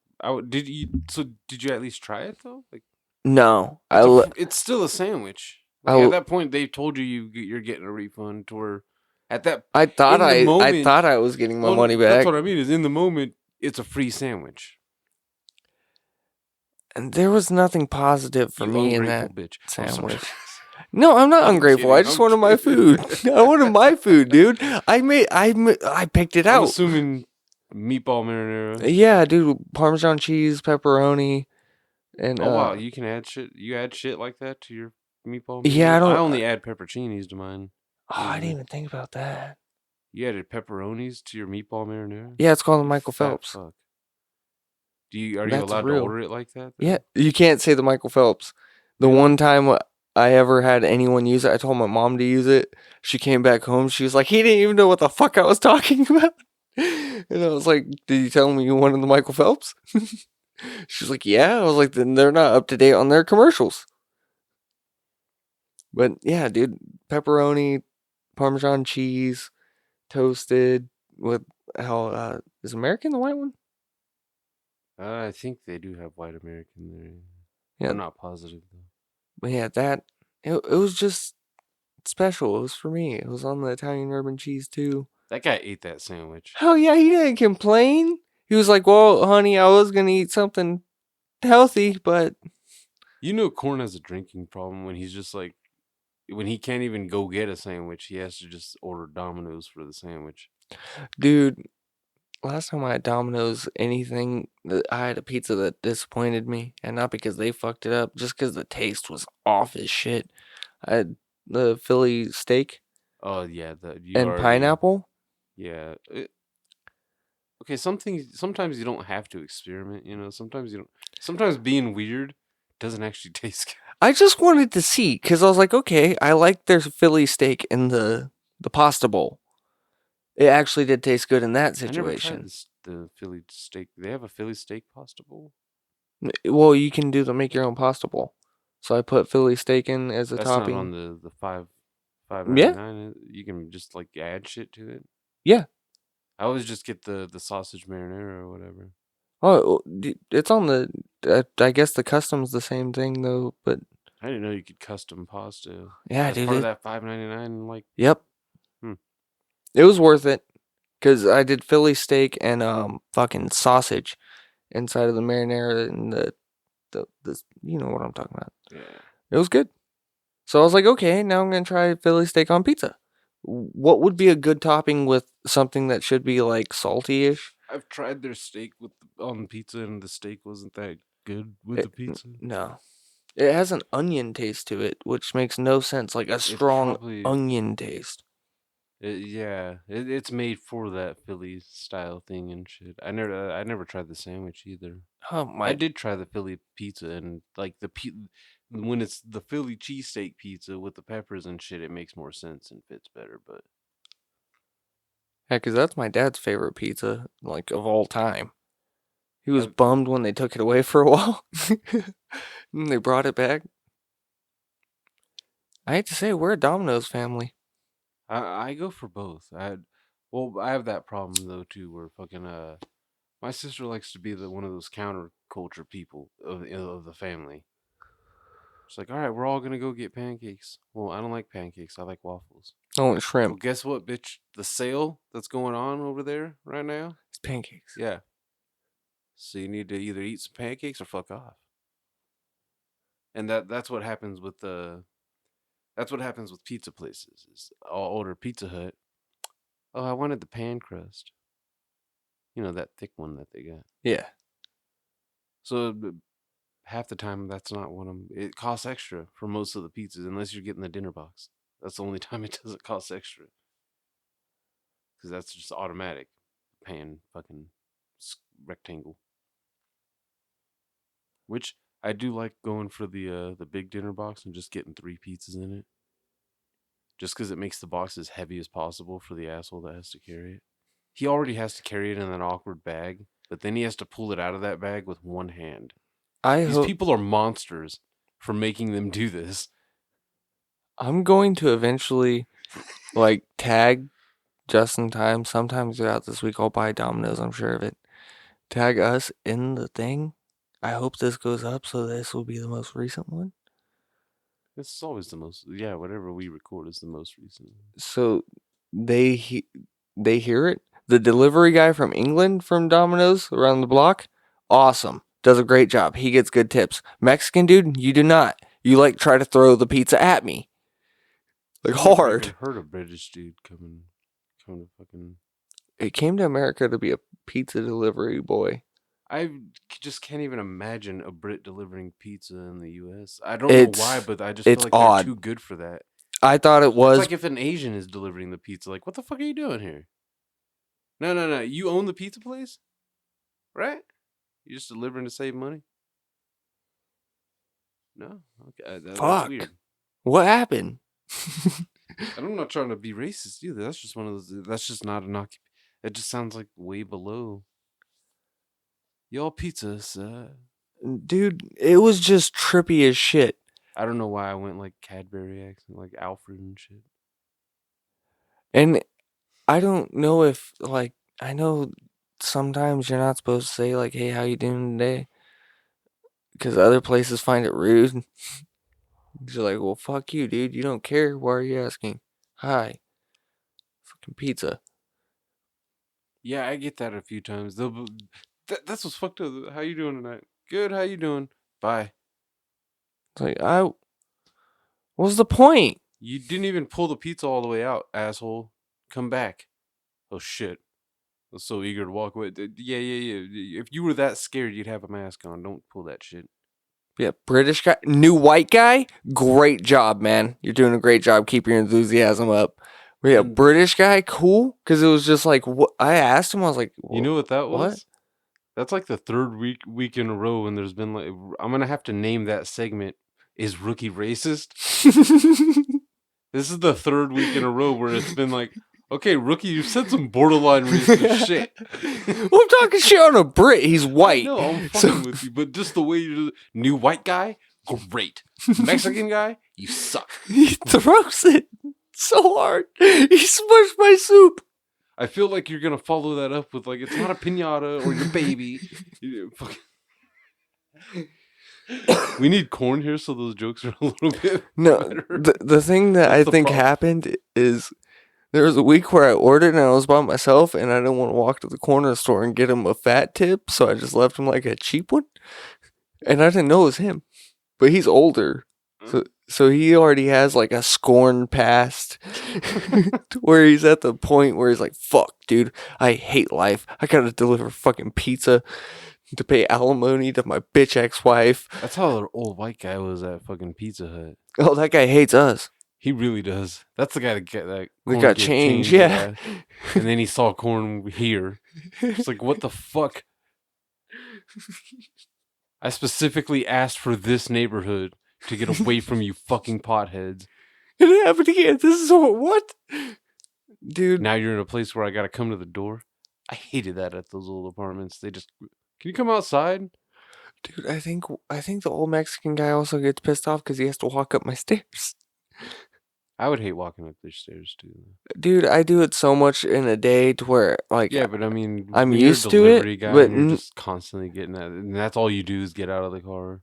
did you? So did you at least try it though? Like No, it's still a sandwich. I Like, l- at that point, they told you're getting a refund. To where at that I thought in the I moment- thought I was getting my well, money That's back, what I mean. Is in the moment, it's a free sandwich. and there was nothing positive for You me in ungrateful that bitch. I'm sorry. sandwich. No, I'm not I'm ungrateful. kidding, I just I'm wanted my kidding. food. I wanted my food, dude. I picked it I'm out. assuming meatball marinara. Yeah, dude, Parmesan cheese, pepperoni, and Oh wow, you can add shit. You add shit like that to your meatball. Yeah, marinara? I I don't- only add pepperoncinis to mine. I didn't even think about that. You added pepperonis to your meatball marinara. Yeah, it's called the You Michael fat Phelps. fuck. Are you That's allowed real. to order it like that? then? Yeah, you can't say the Michael Phelps. The one time I ever had anyone use it, I told my mom to use it. She came back home. She was like, "He didn't even know what the fuck I was talking about." And I was like, "Did you tell me you wanted the Michael Phelps?" She's like, "Yeah." I was like, "Then they're not up to date on their commercials." But yeah, dude, pepperoni, Parmesan cheese, toasted with is American the white one? I think they do have white American there. Yeah. I'm not positive though. But yeah, it was just special. It was for me. It was on the Italian urban cheese too. That guy ate that sandwich. Hell yeah, he didn't complain. He was like, "Well, honey, I was gonna eat something healthy, but You know, Corn has a drinking problem when he's just like, when he can't even go get a sandwich, he has to just order Domino's for the sandwich. dude, last time I had Domino's, I had a pizza that disappointed me, and not because they fucked it up, just because the taste was off as shit. I had the Philly steak Oh yeah, and pineapple. Yeah. Okay, sometimes you don't have to experiment. You know, sometimes you don't. Sometimes being weird doesn't actually taste good. I just wanted to see because I was like, okay, I like their Philly steak in the pasta bowl. It actually did taste good in that I never tried situation. the Philly steak. They have a Philly steak pasta bowl. Well, you can make your own pasta bowl. So I put Philly steak in as a That's topping. not on the $5.99. Yeah. You can just like add shit to it. Yeah. I always just get the sausage marinara or whatever. Oh, it's on the. I guess the custom's the same thing though, but I didn't know you could custom pasta. yeah, That's dude. part of that $5.99. Like, Yep. Hmm. It was worth it because I did Philly steak and fucking sausage inside of the marinara and the you know what I'm talking about. yeah. It was good. So I was like, okay, now I'm gonna try Philly steak on pizza. What would be a good topping with something that should be like salty-ish? I've tried their steak on pizza, and the steak wasn't that good with the pizza. No. It has an onion taste to it, which makes no sense. Like a strong onion taste. It's made for that Philly style thing and shit. I never tried the sandwich either. Oh I my! did try the Philly pizza, and like when it's the Philly cheesesteak pizza with the peppers and shit, it makes more sense and fits better. But Yeah, because that's my dad's favorite pizza, like of all time. He was I've- bummed when they took it away for a while, and they brought it back. I hate to say, we're a Domino's family. I go for both. I have that problem though too, where fucking my sister likes to be one of those counterculture people of the family. She's like, all right, we're all gonna go get pancakes. Well, I don't like pancakes. I like waffles. I want Well, shrimp. guess what, bitch? The sale that's going on over there right now. It's pancakes. Yeah. So you need to either eat some pancakes or fuck off. And that's what happens with pizza places. Is I'll order Pizza Hut. Oh, I wanted the pan crust. You know, that thick one that they got. Yeah. So half the time that's not what it costs extra for most of the pizzas unless you're getting the dinner box. That's the only time it doesn't cost extra. Cuz that's just automatic pan fucking rectangle. Which I do like going for the big dinner box and just getting 3 pizzas in it. Just cuz it makes the box as heavy as possible for the asshole that has to carry it. He already has to carry it in an awkward bag, but then he has to pull it out of that bag with one hand. These people are monsters for making them do this. I'm going to eventually, like, tag just in time. Sometime throughout this week, I'll buy Domino's. I'm sure of it. Tag us in the thing. I hope this goes up, so this will be the most recent one. This is always the most. Yeah, whatever we record is the most recent. So they hear it. The delivery guy from England from Domino's around the block, awesome. Does a great job. He gets good tips. Mexican dude, you do not. You like try to throw the pizza at me. Like hard. I've heard a British dude coming to fucking. It came to America to be a pizza delivery boy. I just can't even imagine a Brit delivering pizza in the U.S. I don't know why, but I just feel like they're too good for that. I thought it was. It's like if an Asian is delivering the pizza, like, what the fuck are you doing here? No. You own the pizza place? Right? You're just delivering to save money? No? Okay. That's weird. What happened? I'm not trying to be racist either. That's just one of those. That's just not an occupation. It just sounds like way below. Y'all pizzas. Dude, it was just trippy as shit. I don't know why I went like Cadbury accent, like Alfred and shit. And I don't know if, like, I know sometimes you're not supposed to say, like, hey, how you doing today? Because other places find it rude. You're like, well, fuck you, dude. You don't care. Why are you asking? Hi. Fucking pizza. Yeah, I get that a few times. That's what's fucked up. How you doing tonight? Good. How you doing? Bye. It's like, what's the point? You didn't even pull the pizza all the way out, asshole. Come back. Oh, shit. I was so eager to walk away. Yeah. If you were that scared, you'd have a mask on. Don't pull that shit. Yeah, British guy, new white guy, great job, man. You're doing a great job. Keep your enthusiasm up. But yeah, British guy, cool. Because it was just like, what I asked him, I was like, you know what that was? What? That's like the third week in a row, and there's been like, I'm gonna have to name that segment. Is Rookie racist? This is the third week in a row where it's been like, okay, Rookie, you said some borderline racist shit. Well, I'm talking shit on a Brit. He's white. No, I'm fucking with you, but just the way you new white guy, great. Mexican guy, you suck. He throws it so hard. He smushed my soup. I feel like you're gonna follow that up with like it's not a pinata or your baby. We need corn here so those jokes are a little bit No, better. the thing that What's I the think problem? happened is there was a week where I ordered and I was by myself and I didn't want to walk to the corner store and get him a fat tip, so I just left him like a cheap one. And I didn't know it was him, but he's older, so he already has like a scorn past, to where he's at the point where he's like, "Fuck, dude, I hate life. I gotta deliver fucking pizza to pay alimony to my bitch ex-wife." That's how the old white guy was at fucking Pizza Hut. Oh, that guy hates us. He really does. That's the guy that get that We corn got get change, changed, yeah. And then he saw corn here. It's like, what the fuck? I specifically asked for this neighborhood to get away from you fucking potheads. It happened again. This is what? Dude. Now you're in a place where I gotta come to the door. I hated that at those old apartments. They just, can you come outside? Dude, I think the old Mexican guy also gets pissed off because he has to walk up my stairs. I would hate walking up their stairs too. Dude, I do it so much in a day to where, like, Yeah, but I mean, I'm when you're a used to it, delivery guy but and you're just constantly getting that, and that's all you do is get out of the car.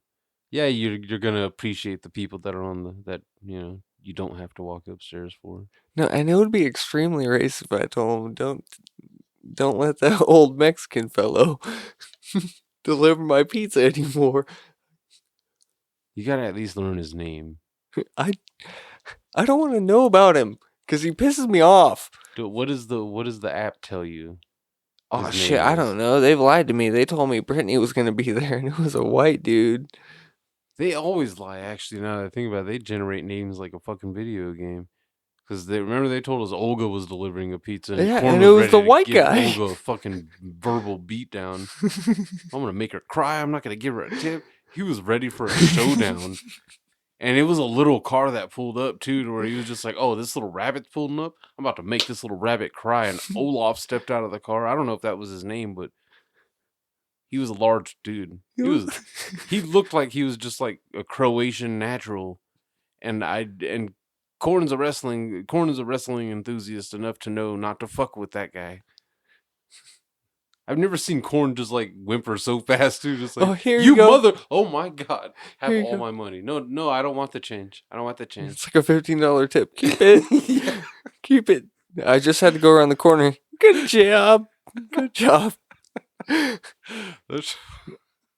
Yeah, you're gonna appreciate the people that are on that you don't have to walk upstairs for. No, and it would be extremely racist if I told him, don't let that old Mexican fellow deliver my pizza anymore. You gotta at least learn his name. I don't want to know about him because he pisses me off. Dude, what does the app tell you? Oh his shit, name I is? don't know. They've lied to me. They told me Brittany was gonna be there, and it was a white dude. They always lie. Actually, now that I think about it, they generate names like a fucking video game. Because they told us Olga was delivering a pizza. And Yeah, Corn and it was ready the to white give guy. Olga a fucking verbal beatdown. I'm gonna make her cry. I'm not gonna give her a tip. He was ready for a showdown. And it was a little car that pulled up too, to where he was just like, "Oh, this little rabbit's pulling up. I'm about to make this little rabbit cry." And Olaf stepped out of the car. I don't know if that was his name, but he was a large dude. He looked like he was just like a Croatian natural. And Corn's a wrestling enthusiast enough to know not to fuck with that guy. I've never seen Corn just like whimper so fast too, just like, Oh, here you you go. mother, oh my god, have Here you all go. my money. No, I don't want the change. I don't want the change. It's like a $15 tip. Keep it. Keep it. I just had to go around the corner. Good job. Good job.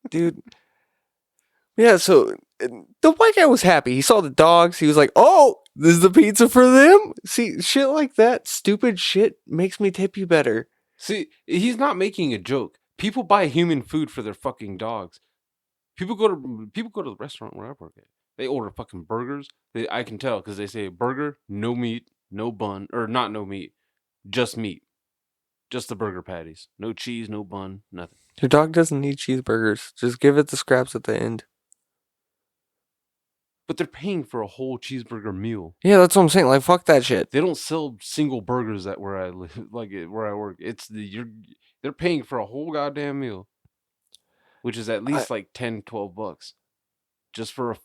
Dude. Yeah, so the white guy was happy. He saw the dogs. He was like, "Oh, this is the pizza for them?" See, shit like that, stupid shit makes me tip you better. See, he's not making a joke. People buy human food for their fucking dogs. People go to the restaurant where I work at. They order fucking burgers. I can tell because they say burger, no meat, no bun, or not no meat, just meat, just the burger patties, no cheese, no bun, nothing. Your dog doesn't need cheeseburgers. Just give it the scraps at the end. But they're paying for a whole cheeseburger meal. Yeah, that's what I'm saying. Like, fuck that shit. They don't sell single burgers at where I live, where I work. They're paying for a whole goddamn meal, which is at least like $10-$12, just for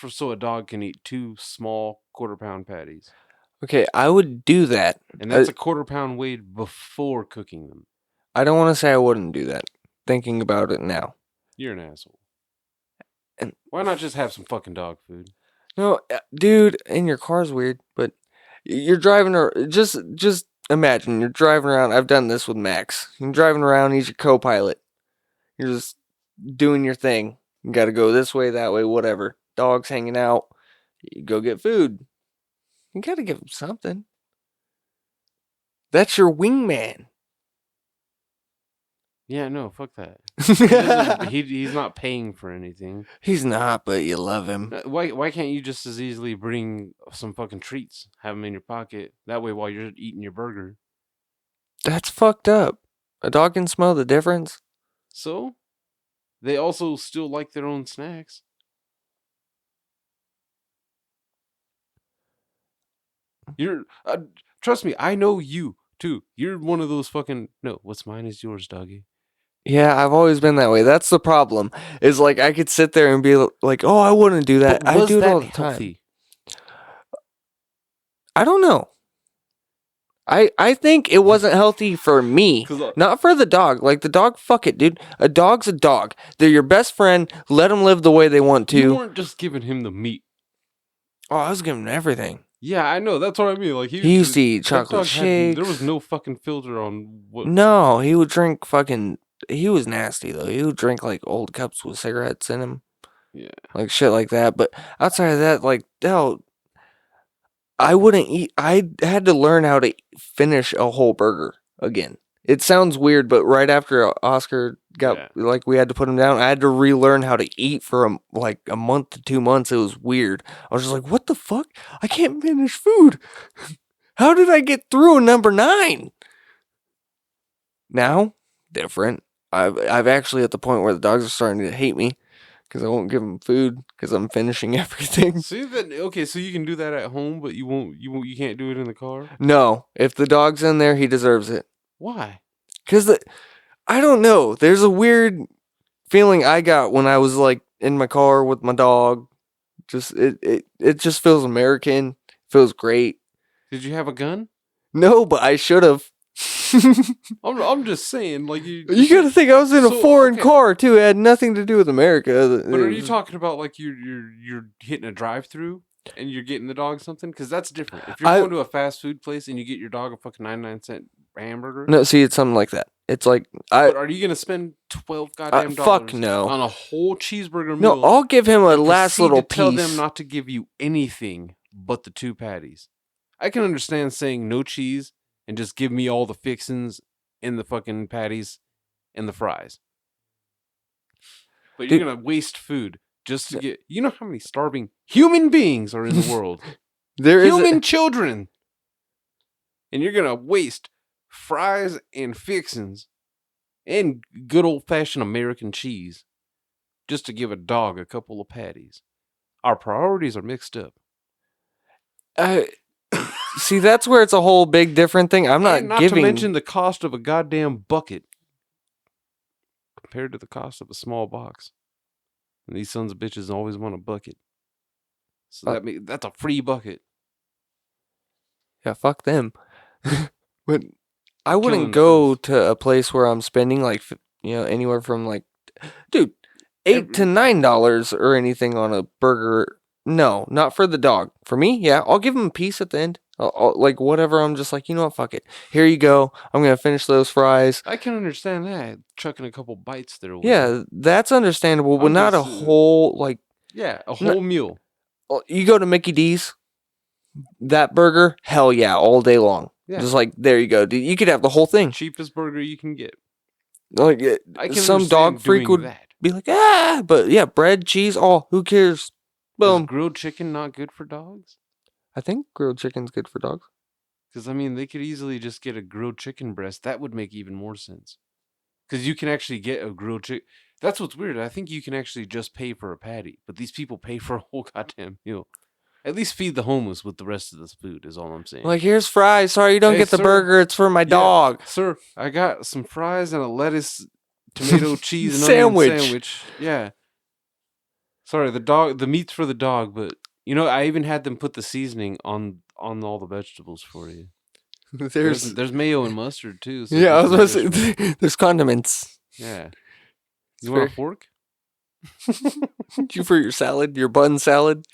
so a dog can eat 2 small quarter-pound patties. Okay, I would do that. And that's a quarter-pound weighed before cooking them. I don't want to say I wouldn't do that. Thinking about it now. You're an asshole. And why not just have some fucking dog food? No, dude, and your car's weird, but you're driving just imagine you're driving around. I've done this with Max. You're driving around, he's your co-pilot. You're just doing your thing. You got to go this way, that way, whatever. Dog's hanging out. You go get food. You got to give him something. That's your wingman. Yeah, no, fuck that. He's not paying for anything. He's not, but you love him. Why can't you just as easily bring some fucking treats, have them in your pocket, that way while you're eating your burger? That's fucked up. A dog can smell the difference. So, they also still like their own snacks. Trust me, I know you too. You're one of those fucking, no, what's mine is yours, doggy. Yeah, I've always been that way. That's the problem. Is like I could sit there and be like, "Oh, I wouldn't do that." I do it all the time. I don't know. I think it wasn't healthy for me, not for the dog. Like the dog, fuck it, dude. A dog's a dog. They're your best friend. Let them live the way they want to. You weren't just giving him the meat. Oh, I was giving him everything. Yeah, I know. That's what I mean. Like He used to eat chocolate shakes. There was no fucking filter on what. No, he would drink fucking. He was nasty though. He would drink like old cups with cigarettes in them. Yeah. Like shit like that. But outside of that, like hell, I wouldn't eat. I had to learn how to finish a whole burger again. It sounds weird, but right after Oscar got like we had to put him down, I had to relearn how to eat for like a month to 2 months. It was weird. I was just like, what the fuck? I can't finish food. How did I get through number 9? Now, different. I've actually at the point where the dogs are starting to hate me because I won't give them food because I'm finishing everything. See that? Okay, so you can do that at home, but you won't. You can't do it in the car. No, if the dog's in there, he deserves it. Why? Because I don't know. There's a weird feeling I got when I was like in my car with my dog. Just it just feels American. Feels great. Did you have a gun? No, but I should have. I'm just saying, like you gotta think I was in a foreign car too. It had nothing to do with America. But are you talking about like you're hitting a drive-through and you're getting the dog something? Because that's different. If you're going to a fast food place and you get your dog a fucking 99-cent hamburger. No, see, it's something like that. It's like But are you gonna spend $12 goddamn fuck no on a whole cheeseburger meal? No, I'll give him a last little piece. Tell them not to give you anything but the 2 patties. I can understand saying no cheese and just give me all the fixins in the fucking patties and the fries. But you're going to waste food just to get... You know how many starving human beings are in the world? Human children! And you're going to waste fries and fixins and good old-fashioned American cheese just to give a dog a couple of patties. Our priorities are mixed up. See, that's where it's a whole big different thing. I'm not giving... to mention the cost of a goddamn bucket compared to the cost of a small box. And these sons of bitches always want a bucket. So that's a free bucket. Yeah, fuck them. But I wouldn't go to a place where I'm spending like, anywhere from like, dude, $8 to $9 or anything on a burger. No, not for the dog. For me, yeah, I'll give him a piece at the end. I'll, like whatever. I'm just like, you know what, fuck it. Here you go. I'm gonna finish those fries. I can understand that, chucking a couple bites there. Yeah, that's understandable, but not a whole like. Yeah, a whole meal. You go to Mickey D's, that burger, hell yeah, all day long. Yeah. Just like there you go, dude. You could have the whole thing. Cheapest burger you can get. Like some dog freak would be like, but yeah, bread, cheese, who cares? Boom. Is grilled chicken not good for dogs? I think grilled chicken's good for dogs. Because, I mean, they could easily just get a grilled chicken breast. That would make even more sense. Because you can actually get a grilled chicken. That's what's weird. I think you can actually just pay for a patty. But these people pay for a whole goddamn meal. At least feed the homeless with the rest of this food is all I'm saying. Like, here's fries. Sorry you don't get the burger. It's for my dog. Sir, I got some fries and a lettuce, tomato, cheese, and onion sandwich. Yeah. Sorry, the meat's for the dog, but I even had them put the seasoning on all the vegetables for you. There's mayo and mustard too. So yeah, I was about to say there's condiments. Yeah. You want a fork? You for your salad, your bun salad?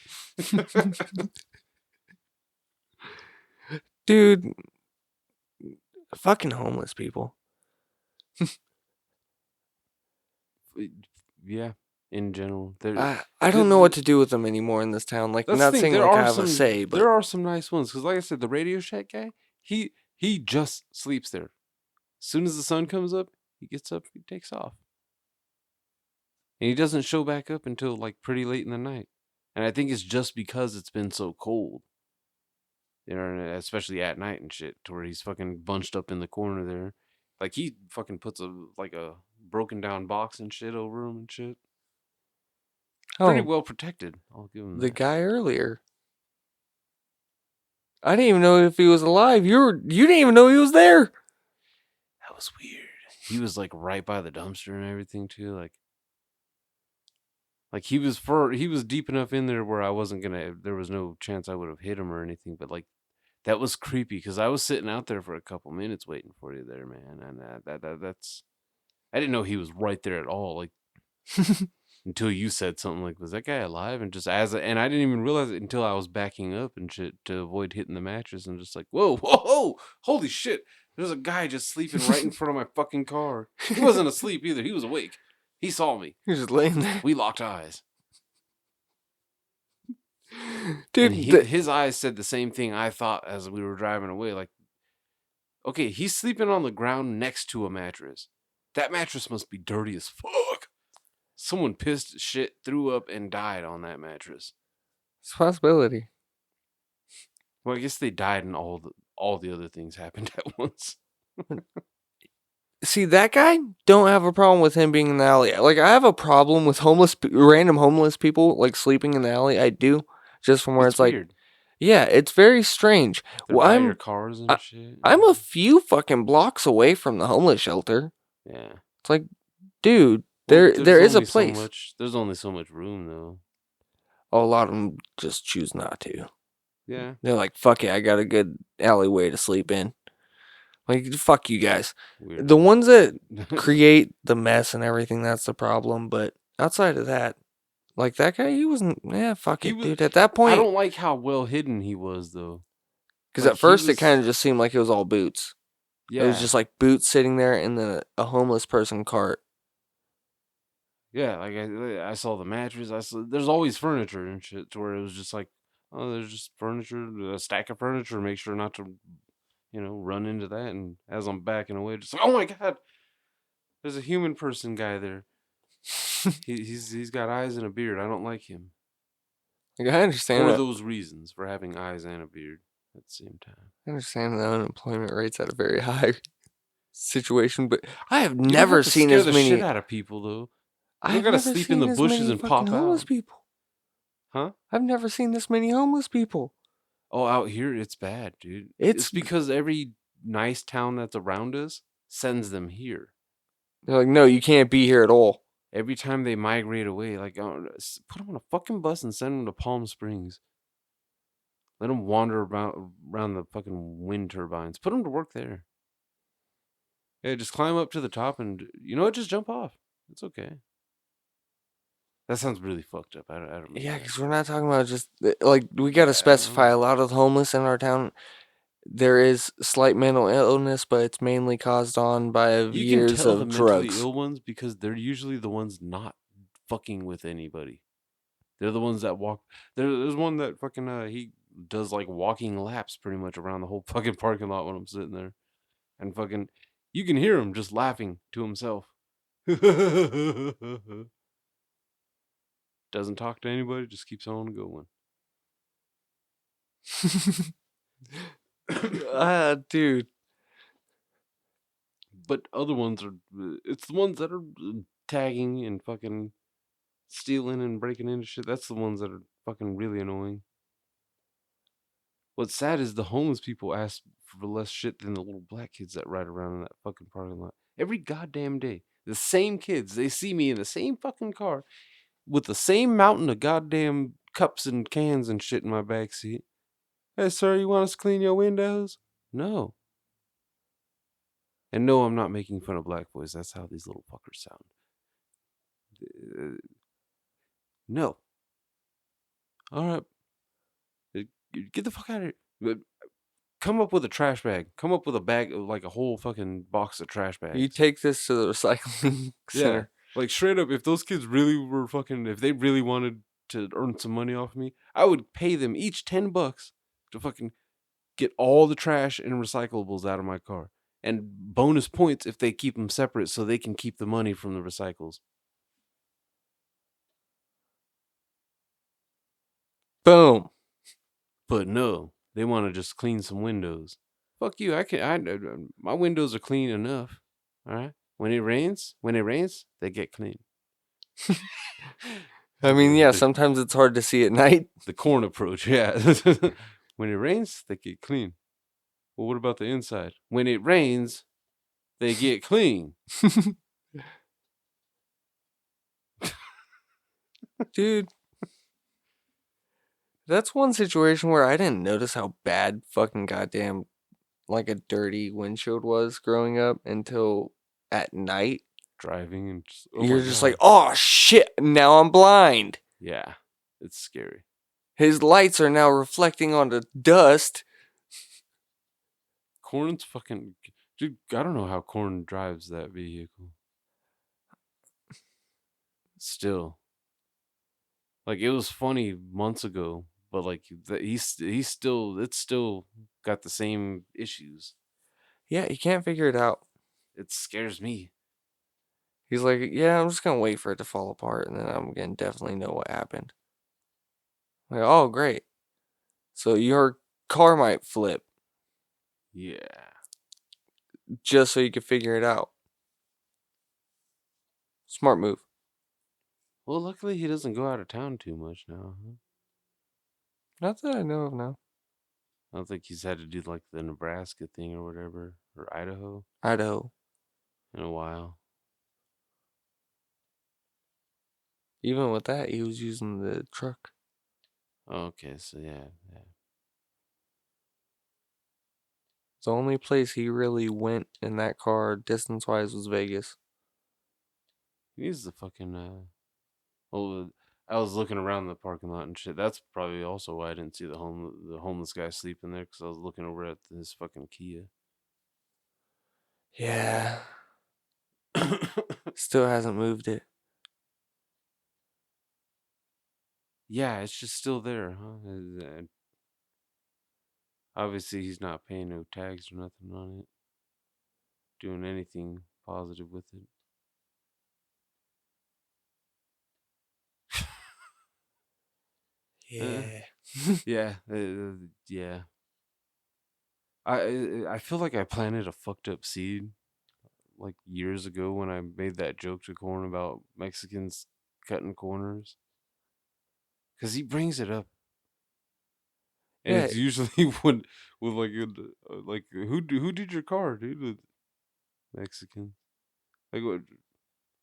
Dude, fucking homeless people. Yeah. In general, I don't know what to do with them anymore in this town. Like, I'm not saying like I have a say, but there are some nice ones. Because, like I said, the Radio Shack guy, he just sleeps there. As soon as the sun comes up, he gets up, he takes off, and he doesn't show back up until like pretty late in the night. And I think it's just because it's been so cold, especially at night and shit, to where he's fucking bunched up in the corner there. Like he fucking puts a broken down box and shit over him and shit. Pretty well protected. I'll give him the guy earlier. I didn't even know if he was alive. You didn't even know he was there. That was weird. He was like right by the dumpster and everything too. Like he was deep enough in there where I wasn't gonna. There was no chance I would have hit him or anything. But like That was creepy because I was sitting out there for a couple minutes waiting for you there, man. And that's I didn't know he was right there at all. Like until you said something like, "Was that guy alive?" And just and I didn't even realize it until I was backing up and shit to avoid hitting the mattress and just like, "Whoa, whoa, whoa, holy shit!" There's a guy just sleeping right in front of my fucking car. He wasn't asleep either. He was awake. He saw me. He was just laying there. We locked eyes. Dude, And his eyes said the same thing I thought as we were driving away. Like, okay, he's sleeping on the ground next to a mattress. That mattress must be dirty as fuck. Someone pissed shit, threw up, and died on that mattress. it's a possibility. Well, I guess they died and all the other things happened at once. See, that guy, don't have a problem with him being in the alley. Like, I have a problem with random homeless people, like, sleeping in the alley. I do. Just from where it's like, weird. yeah, it's very strange. They're Well, by your cars and shit. I'm a few fucking blocks away from the homeless shelter. Yeah. It's like, dude, Well, there is a only so place. there's only so much room, though. Oh, a lot of them just choose not to. Yeah. They're like, fuck it, I got a good alleyway to sleep in. Like, fuck you guys. Weird. The ones that create the mess and everything, that's the problem. But outside of that, like that guy, he wasn't, fuck it, dude. At that point, I don't like how well hidden he was, though. because Like, at first it kind of just seemed like it was all boots. Yeah. It was just like boots sitting there and then a homeless person cart. Yeah, like I saw the mattress. There's always furniture and shit to where it was just like, oh, there's just furniture, a stack of furniture. Make sure not to, run into that. And as I'm backing away, just like, oh my god, there's a human person guy there. He's got eyes and a beard. I don't like him Like, I understand for that. those reasons, for having eyes and a beard at the same time. I understand the unemployment rate's at a very high situation, but I have You don't never have to seen scare as the many. shit out of people, though. You I've gotta never sleep in seen the as bushes many and fucking pop homeless out. people. Huh? I've never seen this many homeless people. Oh, out here it's bad, dude. It's because every nice town that's around us sends them here. They're like, no, you can't be here at all. Every time they migrate away, like, put them on a fucking bus and send them to Palm Springs. Let them wander around the fucking wind turbines. Put them to work there. Yeah, just climb up to the top and, just jump off. It's okay. That sounds really fucked up. I don't know. Yeah, because we're not talking about just, like, we got to specify a lot of the homeless in our town. There is slight mental illness, but it's mainly caused on by You can tell years the of mentally drugs. ill ones because they're usually the ones not fucking with anybody. They're the ones that walk. There's one that fucking he does like walking laps pretty much around the whole fucking parking lot when I'm sitting there, and fucking you can hear him just laughing to himself. Doesn't talk to anybody, just keeps on going. Dude. But other ones are, it's the ones that are tagging and fucking stealing and breaking into shit. That's the ones that are fucking really annoying. What's sad is the homeless people ask for less shit than the little black kids that ride around in that fucking parking lot. Every goddamn day. The same kids, they see me in the same fucking car with the same mountain of goddamn cups and cans and shit in my backseat. Hey, sir, you want us to clean your windows? No. And no, I'm not making fun of black boys. That's how these little fuckers sound. No. All right. Get the fuck out of here. Come up with a trash bag. Come up with a bag, like a whole fucking box of trash bags. You take this to the recycling center. Yeah. Like, straight up, if those kids really were fucking, if they really wanted to earn some money off of me, I would pay them each $10 to fucking get all the trash and recyclables out of my car. And bonus points if they keep them separate so they can keep the money from the recycles. Boom. But no, they want to just clean some windows. Fuck you. My windows are clean enough. All right. When it rains, they get clean. I mean, yeah, sometimes it's hard to see at night. The corn approach, yeah. When it rains, they get clean. Well, what about the inside? When it rains, they get clean. Dude. That's one situation where I didn't notice how bad fucking goddamn like a dirty windshield was growing up until at night. Driving and just, oh You're my just god. like, oh shit, now I'm blind. Yeah, it's scary. His lights are now reflecting onto dust. Corn's fucking dude. I don't know how Corn drives that vehicle. Still, like it was funny months ago, but like he's still it's still got the same issues. Yeah, he can't figure it out. It scares me. He's like, yeah, I'm just gonna wait for it to fall apart, and then I'm gonna definitely know what happened. Like, oh great, so your car might flip Yeah. just so you can figure it out. Smart move. Well, luckily he doesn't go out of town too much now. Huh? Not that I know of now. I don't think he's had to do like the Nebraska thing or whatever or Idaho Idaho. in a while. Even with that, he was using the truck. Oh, okay, so yeah. The only place he really went in that car, distance-wise, was Vegas. He needs the fucking well, I was looking around the parking lot and shit. That's probably also why I didn't see the homeless guy sleeping there, because I was looking over at his fucking Kia. Yeah. Still hasn't moved it. Yeah, it's just still there, huh? Obviously, he's not paying no tags or nothing on it, doing anything positive with it. Yeah. Yeah, yeah. I feel like I planted a fucked up seed like years ago when I made that joke to Corn about Mexicans cutting corners, because he brings it up, and Yeah, it's usually when with like who did your car, dude? The Mexican. Like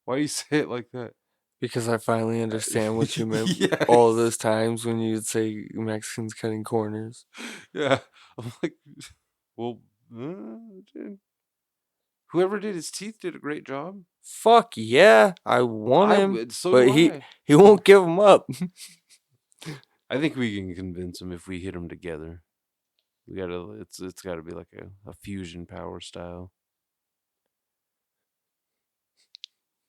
why do you say it like that? because I finally understand what you meant Yeah, all those times when you'd say Mexicans cutting corners. yeah. I'm like, well, dude, whoever did his teeth did a great job. Fuck yeah, I want him, So but do he I. he won't give him up. I think we can convince him if we hit them together. We gotta. It's gotta be like a fusion power style,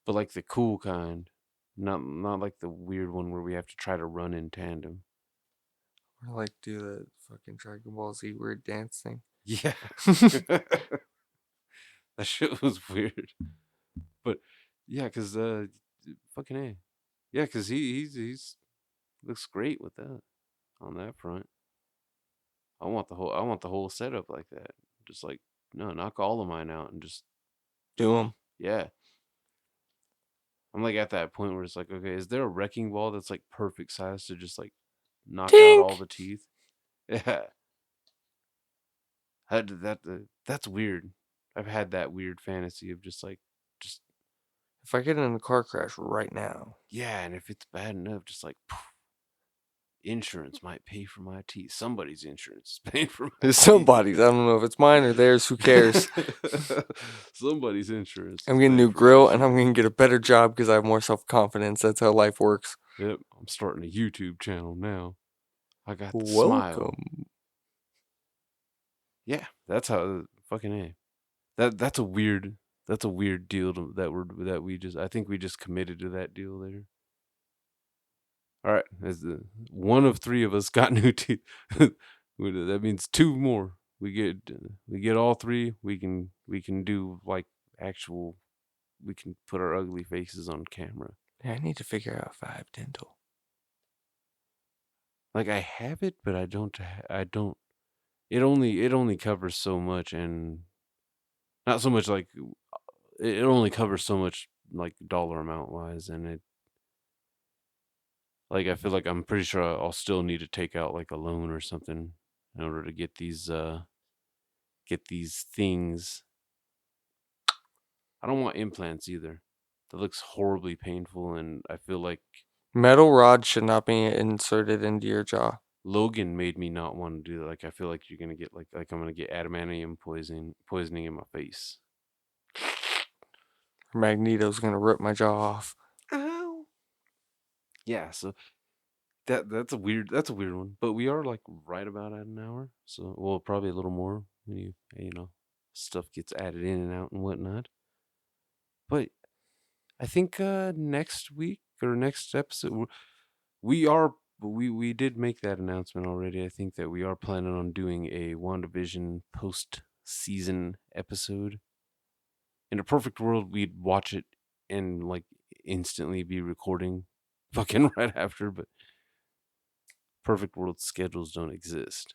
but like the cool kind, not like the weird one where we have to try to run in tandem. Or like do the fucking Dragon Ball Z weird dance thing. Yeah, that shit was weird. But yeah, cause fucking a, yeah, cause he's looks great with that on that front. I want the whole setup like that. Just like no, knock all of mine out and just Do him. yeah. I'm like at that point where it's like, okay, is there a wrecking ball that's like perfect size to just like knock out all Tink. the teeth? Yeah, that's weird. I've had that weird fantasy of just like, just If I get in a car crash right now, yeah, and if it's bad enough, just like poof, insurance might pay for my teeth. Somebody's insurance is paying for my there's teeth. somebody's. I don't know if it's mine or theirs. Who cares? Somebody's insurance. I'm is getting a paying new for my grill and I'm shit. gonna get a better job because I have more self confidence. That's how life works. Yep, I'm starting a YouTube channel now. I got the smile. Welcome. Yeah, that's how fucking a. That's a weird deal that we just I think we just committed to that deal there. All right, as the one of three of us got new teeth, that means two more. We get all three. We can do like actual. We can put our ugly faces on camera. Yeah, I need to figure out if I have dental. Like I have it, but I don't. I don't. It only covers so much, and not so much like it only covers so much like dollar amount wise, and it like I feel like I'm pretty sure I'll still need to take out like a loan or something in order to get these things. I don't want implants either. That looks horribly painful, and I feel like Metal rods should not be inserted into your jaw. Logan made me not want to do that. Like I feel like you're gonna get like I'm gonna get adamantium poisoning in my face. Magneto's gonna rip my jaw off. Ow. Yeah, so that's a weird one. But we are like right about at an hour. So well probably a little more when stuff gets added in and out and whatnot. But I think next week or next episode we are we did make that announcement already. I think that we are planning on doing a WandaVision post season episode. In a perfect world, we'd watch it and like instantly be recording fucking right after, but perfect world schedules don't exist.